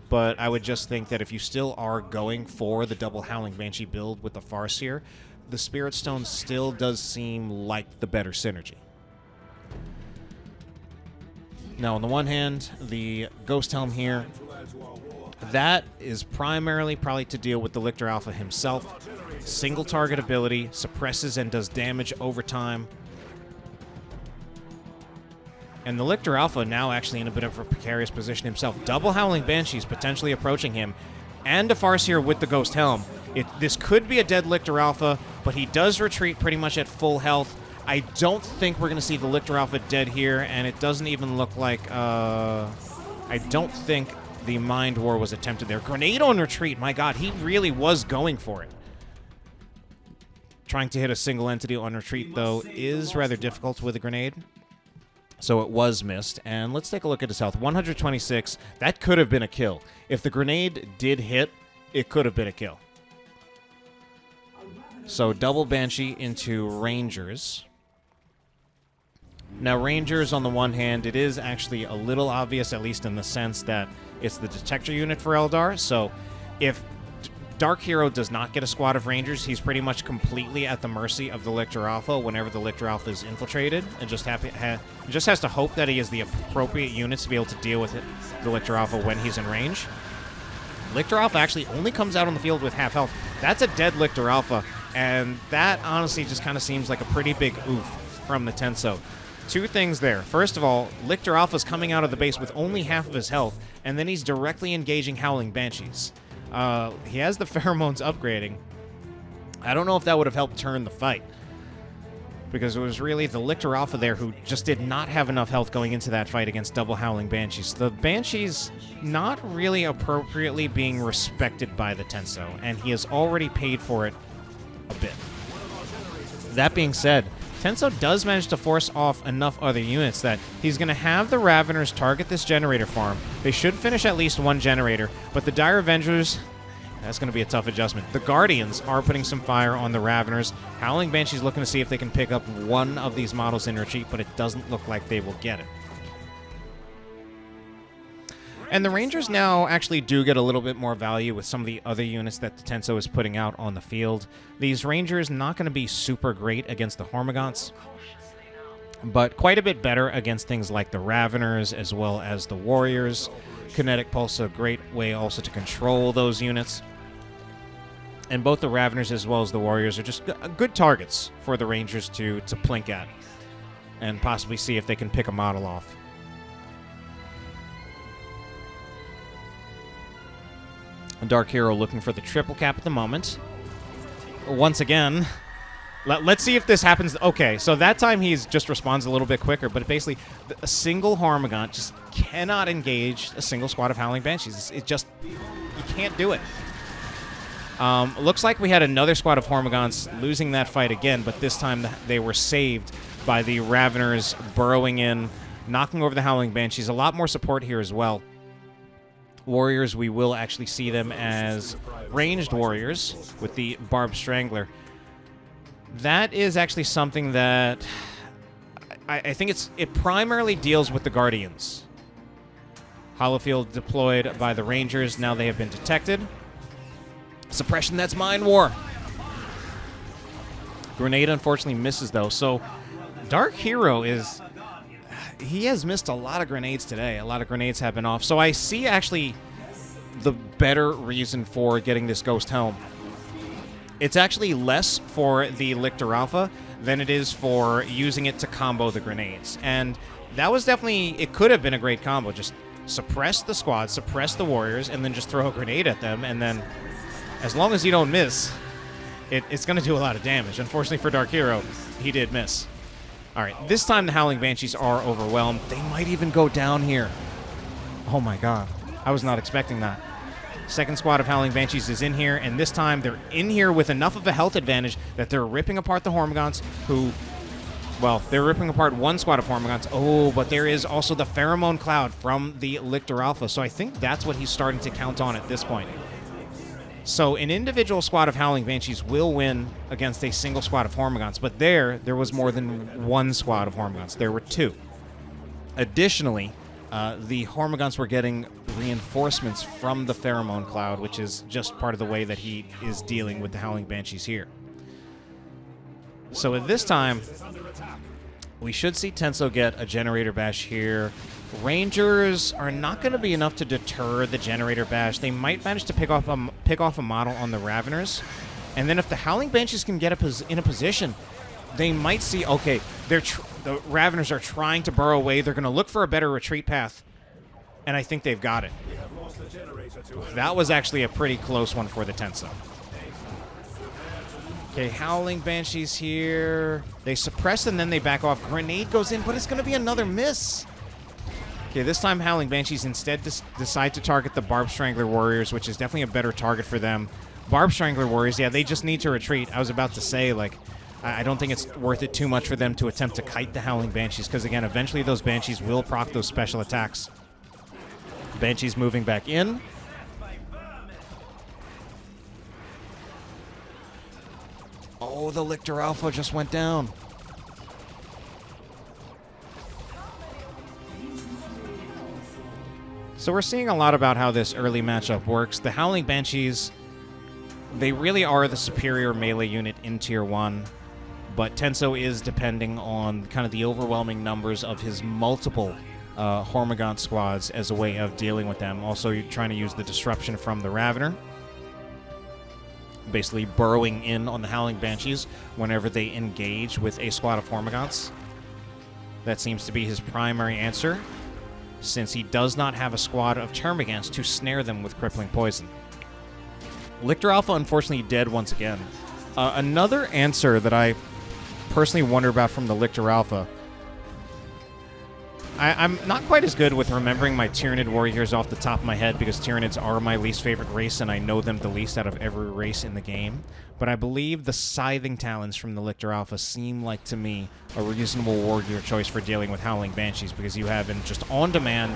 but I would just think that if you still are going for the double Howling Banshee build with the Farseer, the Spirit Stone still does seem like the better synergy. Now, on the one hand, the Ghost Helm here, that is primarily probably to deal with the Lictor Alpha himself. Single target ability, suppresses and does damage over time. And the Lictor Alpha now actually in a bit of a precarious position himself. Double Howling Banshees potentially approaching him, and a Farseer with the Ghost Helm. This could be a dead Lictor Alpha, but he does retreat pretty much at full health. I don't think we're going to see the Lictor Alpha dead here, and it doesn't even look like... I don't think the Mind War was attempted there. Grenade on retreat, my god, he really was going for it. Trying to hit a single entity on retreat, though, is rather difficult with a grenade. So it was missed, and let's take a look at his health. 126, that could have been a kill. If the grenade did hit, it could have been a kill. So double Banshee into Rangers. Now Rangers, on the one hand, it is actually a little obvious, at least in the sense that it's the detector unit for Eldar, so if DarkHero does not get a squad of Rangers, he's pretty much completely at the mercy of the Lictor Alpha whenever the Lictor Alpha is infiltrated, and just has to hope that he has the appropriate units to be able to deal with the Lictor Alpha when he's in range. Lictor Alpha actually only comes out on the field with half health. That's a dead Lictor Alpha, and that honestly just kind of seems like a pretty big oof from the Tenso. 2 things there. First of all, Lictor Alpha's coming out of the base with only half of his health, and then he's directly engaging Howling Banshees. He has the pheromones upgrading. I don't know if that would have helped turn the fight. because it was really the Lictor Alpha there who just did not have enough health going into that fight against double Howling Banshees. The Banshees not really appropriately being respected by the Tenso, and he has already paid for it a bit. That being said, Tenso does manage to force off enough other units that he's going to have the Raveners target this generator farm. They should finish at least one generator, but the Dire Avengers, that's going to be a tough adjustment. The Guardians are putting some fire on the Raveners. Howling Banshee's looking to see if they can pick up one of these models in retreat, but it doesn't look like they will get it. And the Rangers now actually do get a little bit more value with some of the other units that the Tenso is putting out on the field. These Rangers not going to be super great against the Hormagaunts, but quite a bit better against things like the Raveners as well as the Warriors. Kinetic Pulse, a great way also to control those units. And both the Raveners as well as the Warriors are just good targets for the Rangers to plink at and possibly see if they can pick a model off. DarkHero looking for the triple cap at the moment. Once again, let's see if this happens. Okay, so that time he just responds a little bit quicker, but basically a single Hormagaunt just cannot engage a single squad of Howling Banshees. It just, you can't do it. Looks like we had another squad of Hormagaunts losing that fight again, but this time they were saved by the Raveners burrowing in, knocking over the Howling Banshees. A lot more support here as well. Warriors, we will actually see them as ranged warriors with the Barbed Strangler. That is actually something that I think it primarily deals with the Guardians. Holofield deployed by the Rangers. Now they have been detected. Suppression, that's Mind War. Grenade unfortunately misses though. So DarkHero is... he has missed a lot of grenades today. A lot of grenades have been off. So I see actually the better reason for getting this Ghost Helm. It's actually less for the Lictor Alpha than it is for using it to combo the grenades. And that was definitely, it could have been a great combo. Just suppress the squad, suppress the Warriors, and then just throw a grenade at them. And then as long as you don't miss, it's going to do a lot of damage. Unfortunately for DarkHero, he did miss. All right, this time the Howling Banshees are overwhelmed. They might even go down here. Oh my god. I was not expecting that. Second squad of Howling Banshees is in here, and this time they're in here with enough of a health advantage that they're ripping apart the Hormagaunts, who, well, they're ripping apart one squad of Hormagaunts. Oh, but there is also the Pheromone Cloud from the Lictor Alpha, so I think that's what he's starting to count on at this point. So an individual squad of Howling Banshees will win against a single squad of Hormagaunts, but there was more than one squad of Hormagaunts. There were two. Additionally, the Hormagaunts were getting reinforcements from the Pheromone Cloud, which is just part of the way that he is dealing with the Howling Banshees here. So at this time, we should see Tenso get a Generator Bash here. Rangers are not going to be enough to deter the Generator Bash. They might manage to pick off a model on the Raveners. And then if the Howling Banshees can get in a position, they might see, okay, the Raveners are trying to burrow away. They're going to look for a better retreat path. And I think they've got it. That was actually a pretty close one for the Tenso. Okay, Howling Banshees here. They suppress and then they back off. Grenade goes in, but it's going to be another miss. Okay, this time Howling Banshees instead decide to target the Barbed Strangler Warriors, which is definitely a better target for them. Barbed Strangler Warriors, yeah, they just need to retreat. I was about to say, like, I don't think it's worth it too much for them to attempt to kite the Howling Banshees, because, again, eventually those Banshees will proc those special attacks. Banshees moving back in. Oh, the Lictor Alpha just went down. So we're seeing a lot about how this early matchup works. The Howling Banshees, they really are the superior melee unit in Tier 1, but Tenso is depending on kind of the overwhelming numbers of his multiple Hormagaunt squads as a way of dealing with them. Also, you're trying to use the disruption from the Ravener, basically burrowing in on the Howling Banshees whenever they engage with a squad of Hormagaunts. That seems to be his primary answer, since he does not have a squad of Termagants to snare them with crippling poison. Lictor Alpha, unfortunately, dead once again. Another answer that I personally wonder about from the Lictor Alpha. I'm not quite as good with remembering my Tyranid warriors off the top of my head because Tyranids are my least favorite race and I know them the least out of every race in the game. But I believe the Scything Talons from the Lictor Alpha seem like, to me, a reasonable warrior choice for dealing with Howling Banshees because you have in just on-demand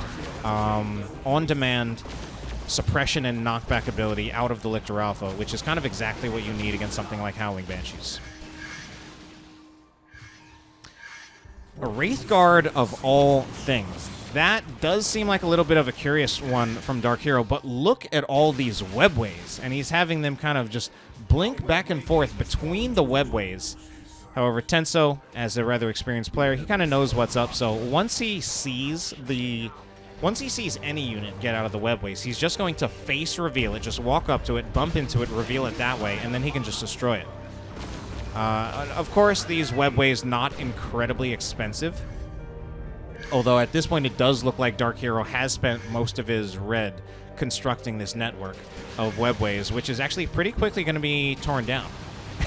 suppression and knockback ability out of the Lictor Alpha, which is kind of exactly what you need against something like Howling Banshees. A Wraithguard of all things. That does seem like a little bit of a curious one from DarkHero, but look at all these webways, and he's having them kind of just blink back and forth between the webways. However, Tenso, as a rather experienced player, he kind of knows what's up, so once he sees any unit get out of the webways, he's just going to face reveal it, just walk up to it, bump into it, reveal it that way, and then he can just destroy it. Of course, these webways not incredibly expensive, although at this point it does look like DarkHero has spent most of his red constructing this network of webways, which is actually pretty quickly going to be torn down.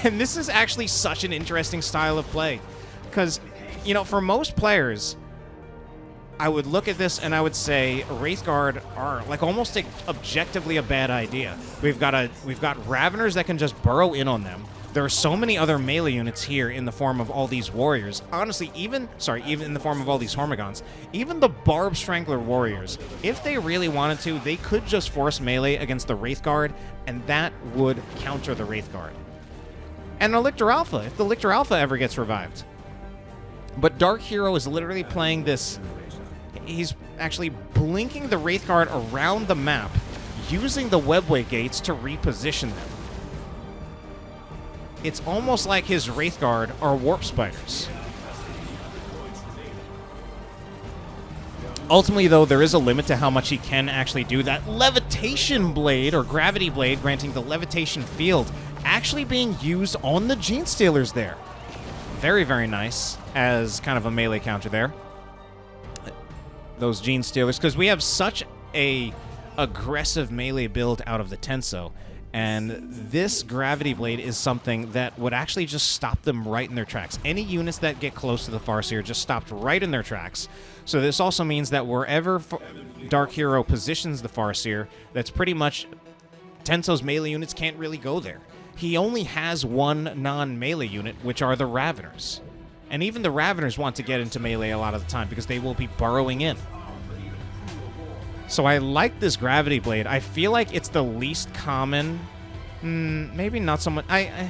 And this is actually such an interesting style of play, because, you know, for most players, I would look at this and I would say Wraithguard are like almost objectively a bad idea. We've got Raveners that can just burrow in on them. There are so many other melee units here in the form of all these warriors. Honestly, even in the form of all these Hormigons. Even the Barb Strangler warriors, if they really wanted to, they could just force melee against the Wraithguard, and that would counter the Wraithguard. And the Lictor Alpha, if the Lictor Alpha ever gets revived. But DarkHero is literally playing this. He's actually blinking the Wraithguard around the map, using the webway gates to reposition them. It's almost like his Wraithguard are Warp Spiders. Ultimately, though, there is a limit to how much he can actually do. That Levitation Blade, or Gravity Blade, granting the Levitation Field, actually being used on the Gene Stealers there. Very, very nice as kind of a melee counter there. Those Gene Stealers, because we have such a aggressive melee build out of the Tenso. And this Gravity Blade is something that would actually just stop them right in their tracks. Any units that get close to the Farseer just stopped right in their tracks. So this also means that wherever DarkHero positions the Farseer, that's pretty much Tenso's melee units can't really go there. He only has one non-melee unit, which are the Raveners. And even the Raveners want to get into melee a lot of the time because they will be burrowing in. So I like this Gravity Blade. I feel like it's the least common. Maybe not so much. I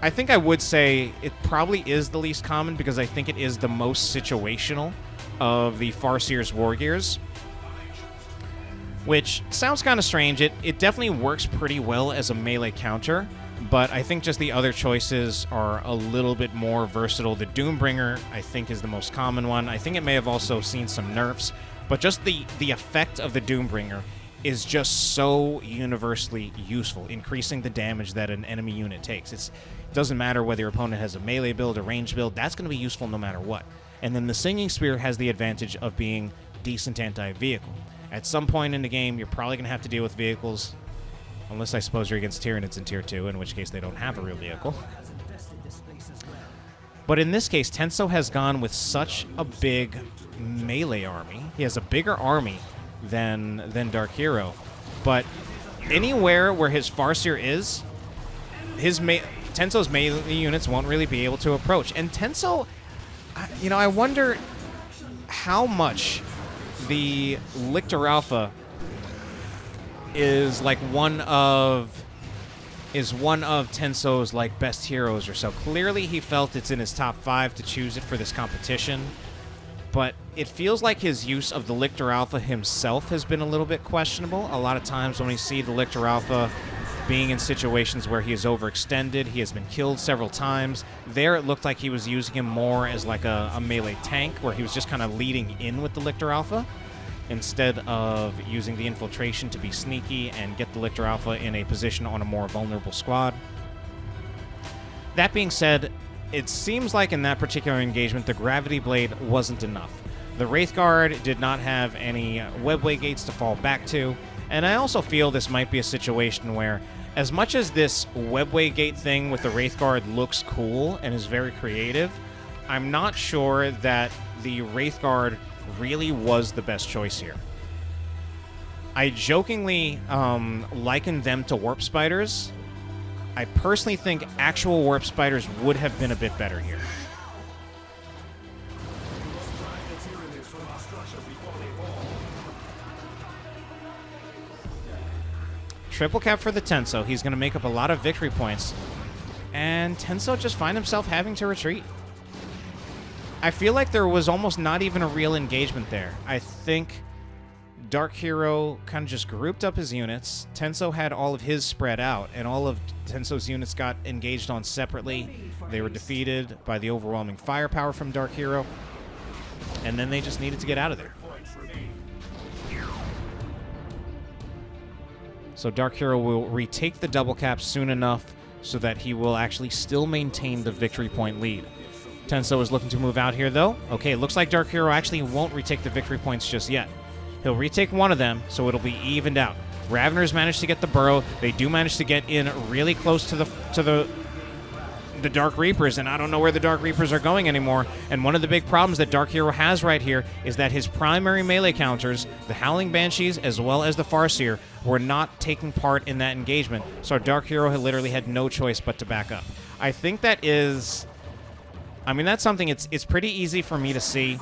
think I would say it probably is the least common because I think it is the most situational of the Farseer's War Gears. Which sounds kind of strange. It definitely works pretty well as a melee counter, but I think just the other choices are a little bit more versatile. The Doombringer, I think, is the most common one. I think it may have also seen some nerfs. But just the effect of the Doombringer is just so universally useful, increasing the damage that an enemy unit takes. It doesn't matter whether your opponent has a melee build, a ranged build, that's going to be useful no matter what. And then the Singing Spear has the advantage of being decent anti-vehicle. At some point in the game, you're probably going to have to deal with vehicles, unless I suppose you're against Tyranids in Tier 2, in which case they don't have a real vehicle. But in this case, Tenso has gone with such a big melee army. He has a bigger army than DarkHero. But anywhere where his Farseer is, Tenso's melee units won't really be able to approach. And Tenso, you know, I wonder how much the Lictor Alpha is like one of Tenso's like best heroes or so. Clearly he felt it's in his top 5 to choose it for this competition, but it feels like his use of the Lictor Alpha himself has been a little bit questionable. A lot of times when we see the Lictor Alpha being in situations where he is overextended, he has been killed several times. There it looked like he was using him more as like a melee tank, where he was just kind of leading in with the Lictor Alpha, instead of using the infiltration to be sneaky and get the Lictor Alpha in a position on a more vulnerable squad. That being said, it seems like in that particular engagement, the Gravity Blade wasn't enough. The Wraithguard did not have any webway gates to fall back to, and I also feel this might be a situation where as much as this webway gate thing with the Wraithguard looks cool and is very creative, I'm not sure that the Wraithguard really was the best choice here. I jokingly likened them to warp spiders. I personally think actual warp spiders would have been a bit better here. Triple cap for the Tenso. He's going to make up a lot of victory points. And Tenso just find himself having to retreat. I feel like there was almost not even a real engagement there. I think DarkHero kind of just grouped up his units. Tenso had all of his spread out, and all of Tenso's units got engaged on separately. They were defeated by the overwhelming firepower from DarkHero, and then they just needed to get out of there. So DarkHero will retake the double cap soon enough so that he will actually still maintain the victory point lead. Tenso is looking to move out here, though. Okay, looks like DarkHero actually won't retake the victory points just yet. He'll retake one of them, so it'll be evened out. Raveners managed to get the burrow. They do manage to get in really close to the Dark Reapers, and I don't know where the Dark Reapers are going anymore. And one of the big problems that DarkHero has right here is that his primary melee counters, the Howling Banshees as well as the Farseer, were not taking part in that engagement. So DarkHero had literally had no choice but to back up. I think that is... I mean, that's something it's pretty easy for me to see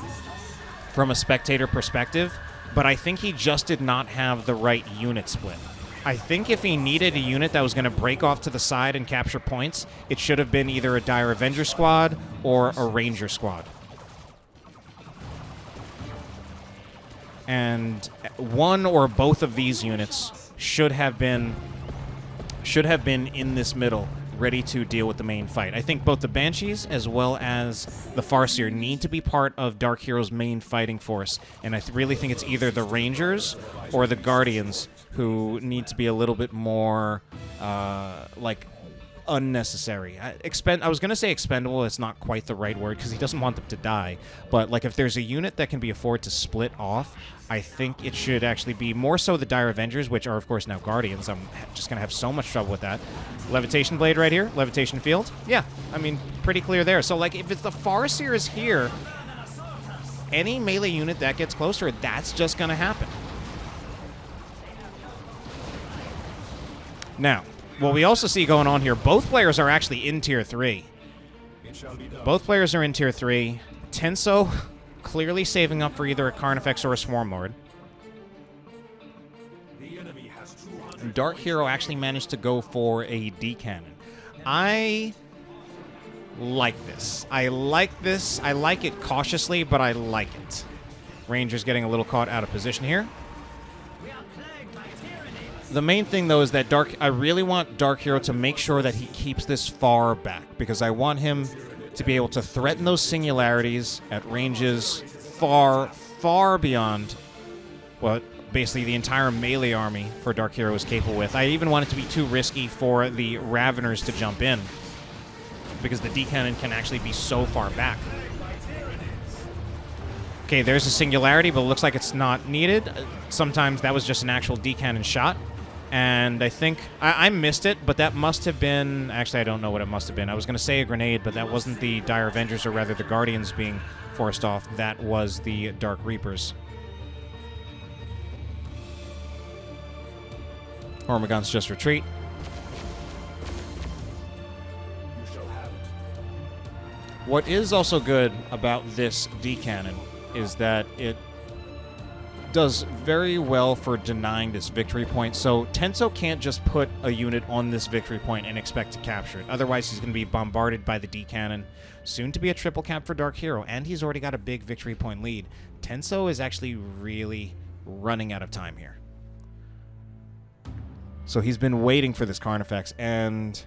from a spectator perspective, but I think he just did not have the right unit split. I think if he needed a unit that was going to break off to the side and capture points, it should have been either a Dire Avenger squad or a Ranger squad. And one or both of these units should have been in this middle, ready to deal with the main fight. I think both the Banshees as well as the Farseer need to be part of DarkHero's main fighting force, and I really think it's either the Rangers or the Guardians who need to be a little bit more, like, unnecessary. I was going to say expendable. It's not quite the right word because he doesn't want them to die, but, like, if there's a unit that can be afforded to split off, I think it should actually be more so the Dire Avengers, which are, of course, now Guardians. I'm just going to have so much trouble with that. Levitation Blade right here. Levitation Field. Yeah, I mean, pretty clear there. So, like, if it's the Farseer is here, any melee unit that gets closer, that's just going to happen. Now, what we also see going on here, both players are actually in Tier 3. Both players are in Tier 3. Tenso clearly saving up for either a Carnifex or a Swarmlord. DarkHero actually managed to go for a D-Cannon. I like this. I like this. I like it cautiously, but I like it. Ranger's getting a little caught out of position here. The main thing, though, is that I really want DarkHero to make sure that he keeps this far back, because I want him to be able to threaten those singularities at ranges far, far beyond what basically the entire melee army for DarkHero is capable with. I even want it to be too risky for the Raveners to jump in, because the D-Cannon can actually be so far back. Okay, there's a singularity, but it looks like it's not needed. Sometimes that was just an actual D-Cannon shot. And I think I missed it, but that must have been... Actually, I don't know what it must have been. I was going to say a grenade, but that wasn't the Dire Avengers, or rather the Guardians being forced off. That was the Dark Reapers. Hormagaunts just retreat. What is also good about this D-Cannon is that it does very well for denying this victory point. So Tenso can't just put a unit on this victory point and expect to capture it. Otherwise, he's going to be bombarded by the D-Cannon. Soon to be a triple cap for DarkHero, and he's already got a big victory point lead. Tenso is actually really running out of time here. So he's been waiting for this Carnifex, and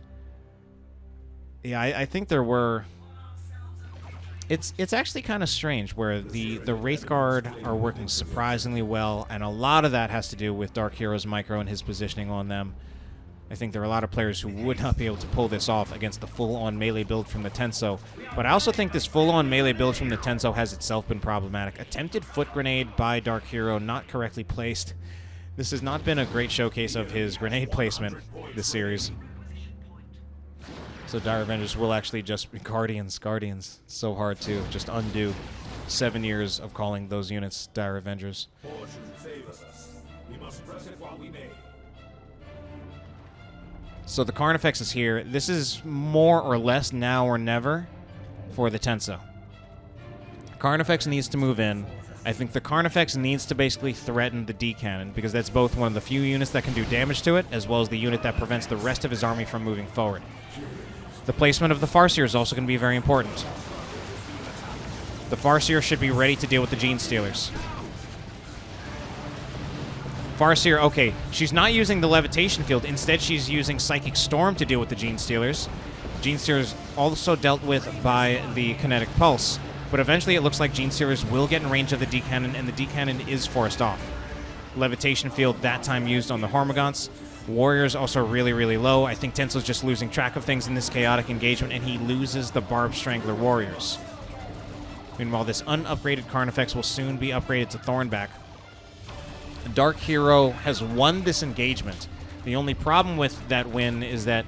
yeah, I think there were... It's actually kind of strange where the Wraithguard are working surprisingly well, and a lot of that has to do with DarkHero's micro and his positioning on them. I think there are a lot of players who would not be able to pull this off against the full-on melee build from the Tenso. But I also think this full-on melee build from the Tenso has itself been problematic. Attempted foot grenade by DarkHero, not correctly placed. This has not been a great showcase of his grenade placement this series. So Dire Avengers will actually just be Guardians. Guardians. So hard to just undo 7 years of calling those units Dire Avengers. So the Carnifex is here. This is more or less now or never for the Tenso. Carnifex needs to move in. I think the Carnifex needs to basically threaten the D-Cannon, because that's both one of the few units that can do damage to it, as well as the unit that prevents the rest of his army from moving forward. The placement of the Farseer is also going to be very important. The Farseer should be ready to deal with the Gene Stealers. Farseer, okay, she's not using the Levitation Field. Instead, she's using Psychic Storm to deal with the Gene Stealers. Gene Stealers also dealt with by the Kinetic Pulse. But eventually it looks like Gene Stealers will get in range of the D-Cannon, and the D-Cannon is forced off. Levitation Field that time used on the Hormagaunts. Warriors also really, really low. I think Tenso's just losing track of things in this chaotic engagement, and he loses the Barb Strangler Warriors. Meanwhile, this unupgraded Carnifex will soon be upgraded to Thornback. DarkHero has won this engagement. The only problem with that win is that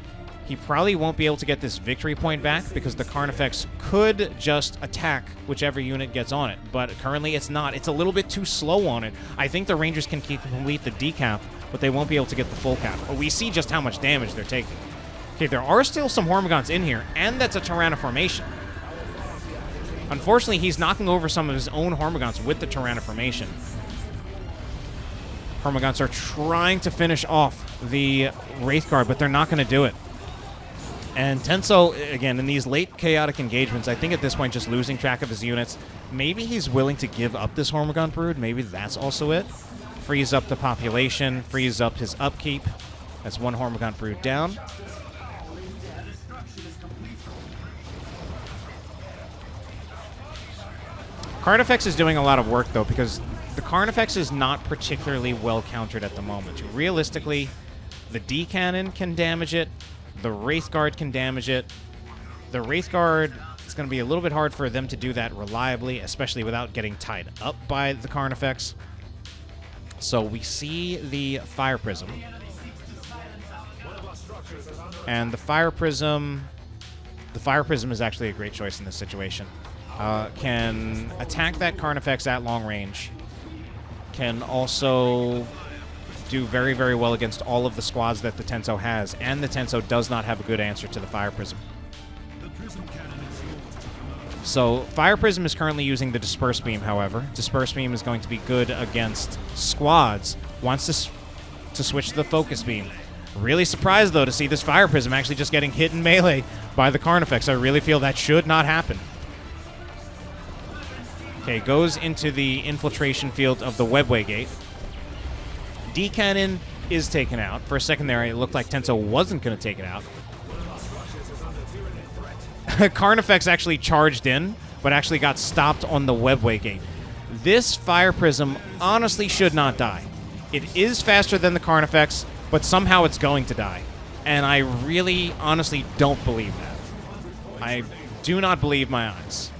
he probably won't be able to get this victory point back, because the Carnifex could just attack whichever unit gets on it. But currently it's not. It's a little bit too slow on it. I think the Rangers can complete the decap, but they won't be able to get the full cap. But we see just how much damage they're taking. Okay, there are still some Hormagaunts in here, and that's a Tyranna formation. Unfortunately, he's knocking over some of his own Hormagaunts with the Tyranna formation. Hormagaunts are trying to finish off the Wraithguard, but they're not going to do it. And Tenso, again, in these late chaotic engagements, I think at this point just losing track of his units. Maybe he's willing to give up this Hormagaunt Brood. Maybe that's also it. Frees up the population, frees up his upkeep. That's one Hormagaunt Brood down. Carnifex is doing a lot of work, though, because the Carnifex is not particularly well countered at the moment. Realistically, the D-Cannon can damage it. The Wraithguard can damage it. The Wraithguard, it's going to be a little bit hard for them to do that reliably, especially without getting tied up by the Carnifex. So we see the Fire Prism. And the Fire Prism is actually a great choice in this situation. Can attack that Carnifex at long range. Can also do very, very well against all of the squads that the Tenso has, and the Tenso does not have a good answer to the Fire Prism. So Fire Prism is currently using the Disperse Beam, however. Disperse Beam is going to be good against squads. Wants to switch to the Focus Beam. Really surprised, though, to see this Fire Prism actually just getting hit in melee by the Carnifex. I really feel that should not happen. Okay, goes into the infiltration field of the Webway Gate. D-Cannon is taken out. For a second there, it looked like Tenso wasn't going to take it out. Carnifex actually charged in, but actually got stopped on the Webway Gate. This Fire Prism honestly should not die. It is faster than the Carnifex, but somehow it's going to die. And I really, honestly don't believe that. I do not believe my eyes.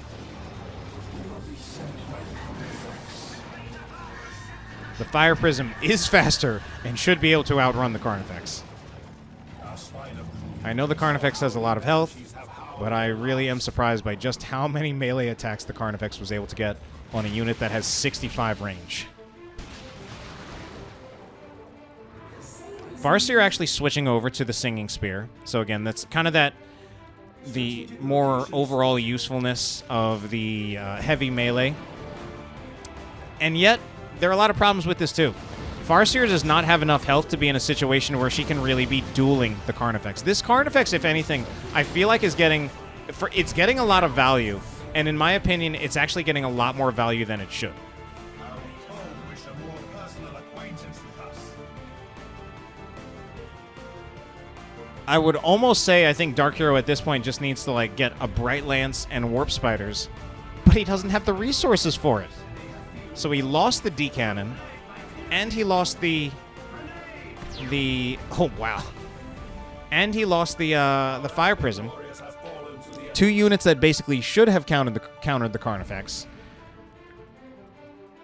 The Fire Prism is faster and should be able to outrun the Carnifex. I know the Carnifex has a lot of health, but I really am surprised by just how many melee attacks the Carnifex was able to get on a unit that has 65 range. Farseer actually switching over to the Singing Spear. So again, that's kind of the more overall usefulness of the heavy melee. And yet, there are a lot of problems with this, too. Farseer does not have enough health to be in a situation where she can really be dueling the Carnifex. This Carnifex, if anything, I feel like it's getting a lot of value, and in my opinion, it's actually getting a lot more value than it should. I would almost say I think DarkHero at this point just needs to like get a Bright Lance and Warp Spiders, but he doesn't have the resources for it. So he lost the D-Cannon, and he lost the oh wow, and he lost the Fire Prism. Two units that basically should have countered the Carnifex,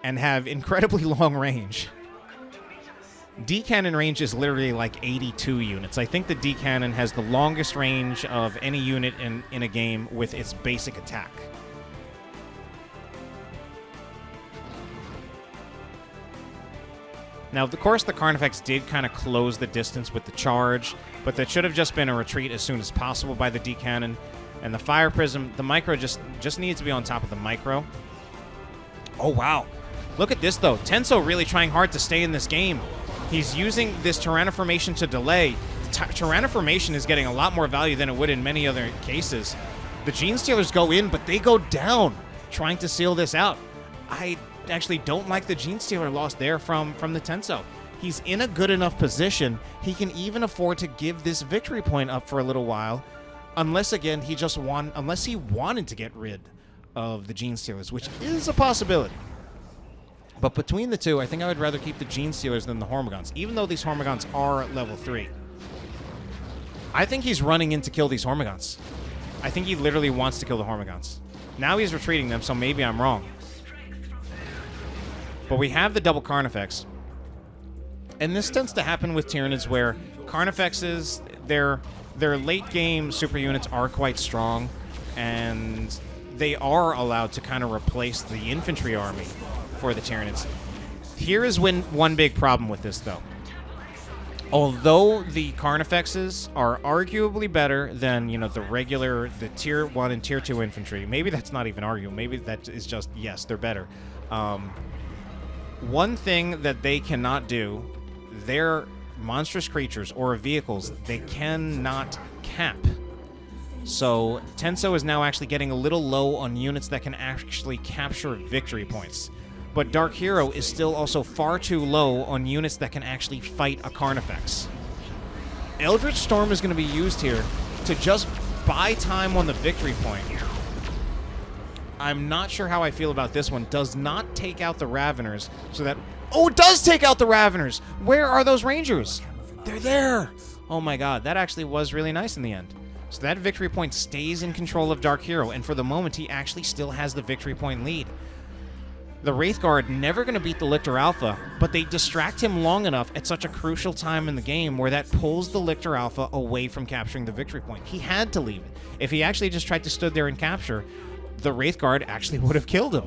and have incredibly long range. D-cannon range is literally like 82 units. I think the D-cannon has the longest range of any unit in a game with its basic attack. Now, of course, the Carnifex did kind of close the distance with the charge, but that should have just been a retreat as soon as possible by the D-cannon. And the Fire Prism, the Micro just needs to be on top of the Micro. Oh, wow. Look at this, though. Tenso really trying hard to stay in this game. He's using this Tyrannoformation to delay. Tyrannoformation is getting a lot more value than it would in many other cases. The Gene Stealers go in, but they go down, trying to seal this out. I actually don't like the Gene Stealer loss there from the Tenso. He's in a good enough position. He can even afford to give this victory point up for a little while, unless, again, unless he wanted to get rid of the Gene Stealers, which is a possibility. But between the two, I think I would rather keep the Gene Stealers than the Hormagaunts, even though these Hormagaunts are level 3. I think he's running in to kill these Hormagaunts. I think he literally wants to kill the Hormagaunts. Now he's retreating them, so maybe I'm wrong. But we have the double Carnifex. And this tends to happen with Tyranids where Carnifexes, their late game super units are quite strong, and they are allowed to kind of replace the infantry army for the Tyranids. Here is one big problem with this, though. Although the Carnifexes are arguably better than, the Tier 1 and Tier 2 infantry, maybe that's not even arguable. Maybe that is just, yes, they're better. One thing that they cannot do, their monstrous creatures or vehicles, they cannot cap. So Tenso is now actually getting a little low on units that can actually capture victory points. But DarkHero is still also far too low on units that can actually fight a Carnifex. Eldritch Storm is going to be used here to just buy time on the victory point. I'm not sure how I feel about this one. Does not take out the Raveners so that... Oh, it does take out the Raveners! Where are those Rangers? They're there! Oh my god, that actually was really nice in the end. So that victory point stays in control of DarkHero, and for the moment, he actually still has the victory point lead. The Wraithguard never going to beat the Lictor Alpha, but they distract him long enough at such a crucial time in the game where that pulls the Lictor Alpha away from capturing the victory point. He had to leave it. If he actually just tried to stood there and capture, the Wraithguard actually would have killed him.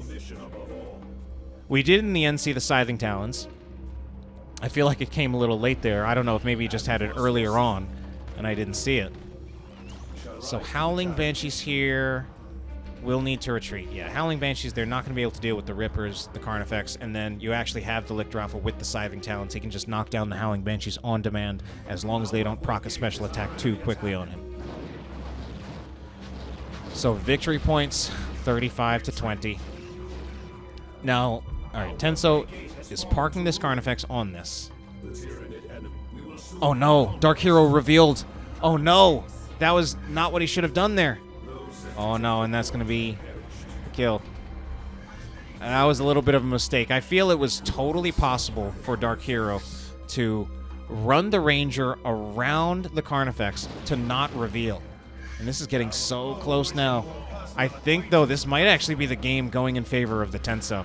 We did in the end see the Scything Talons. I feel like it came a little late there. I don't know if maybe he just had it earlier on and I didn't see it. So Howling Banshees here. We'll need to retreat. Yeah, Howling Banshees, they're not going to be able to deal with the Rippers, the Carnifex, and then you actually have the Lictor Alpha with the Scything Talons. He can just knock down the Howling Banshees on demand as long as they don't proc a special attack too quickly on him. So victory points, 35 to 20. Now, all right, Tenso is parking this Carnifex on this. Oh no, DarkHero revealed. Oh no, that was not what he should have done there. Oh no, and that's going to be a kill. And that was a little bit of a mistake. I feel it was totally possible for DarkHero to run the Ranger around the Carnifex to not reveal. And this is getting so close now. I think, though, this might actually be the game going in favor of the Tenso.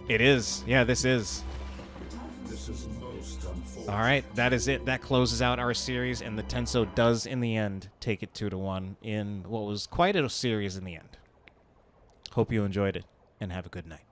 It is. Yeah, this is. All right, that is it. That closes out our series, and the Tenso does, in the end, take it 2-1 in what was quite a series in the end. Hope you enjoyed it, and have a good night.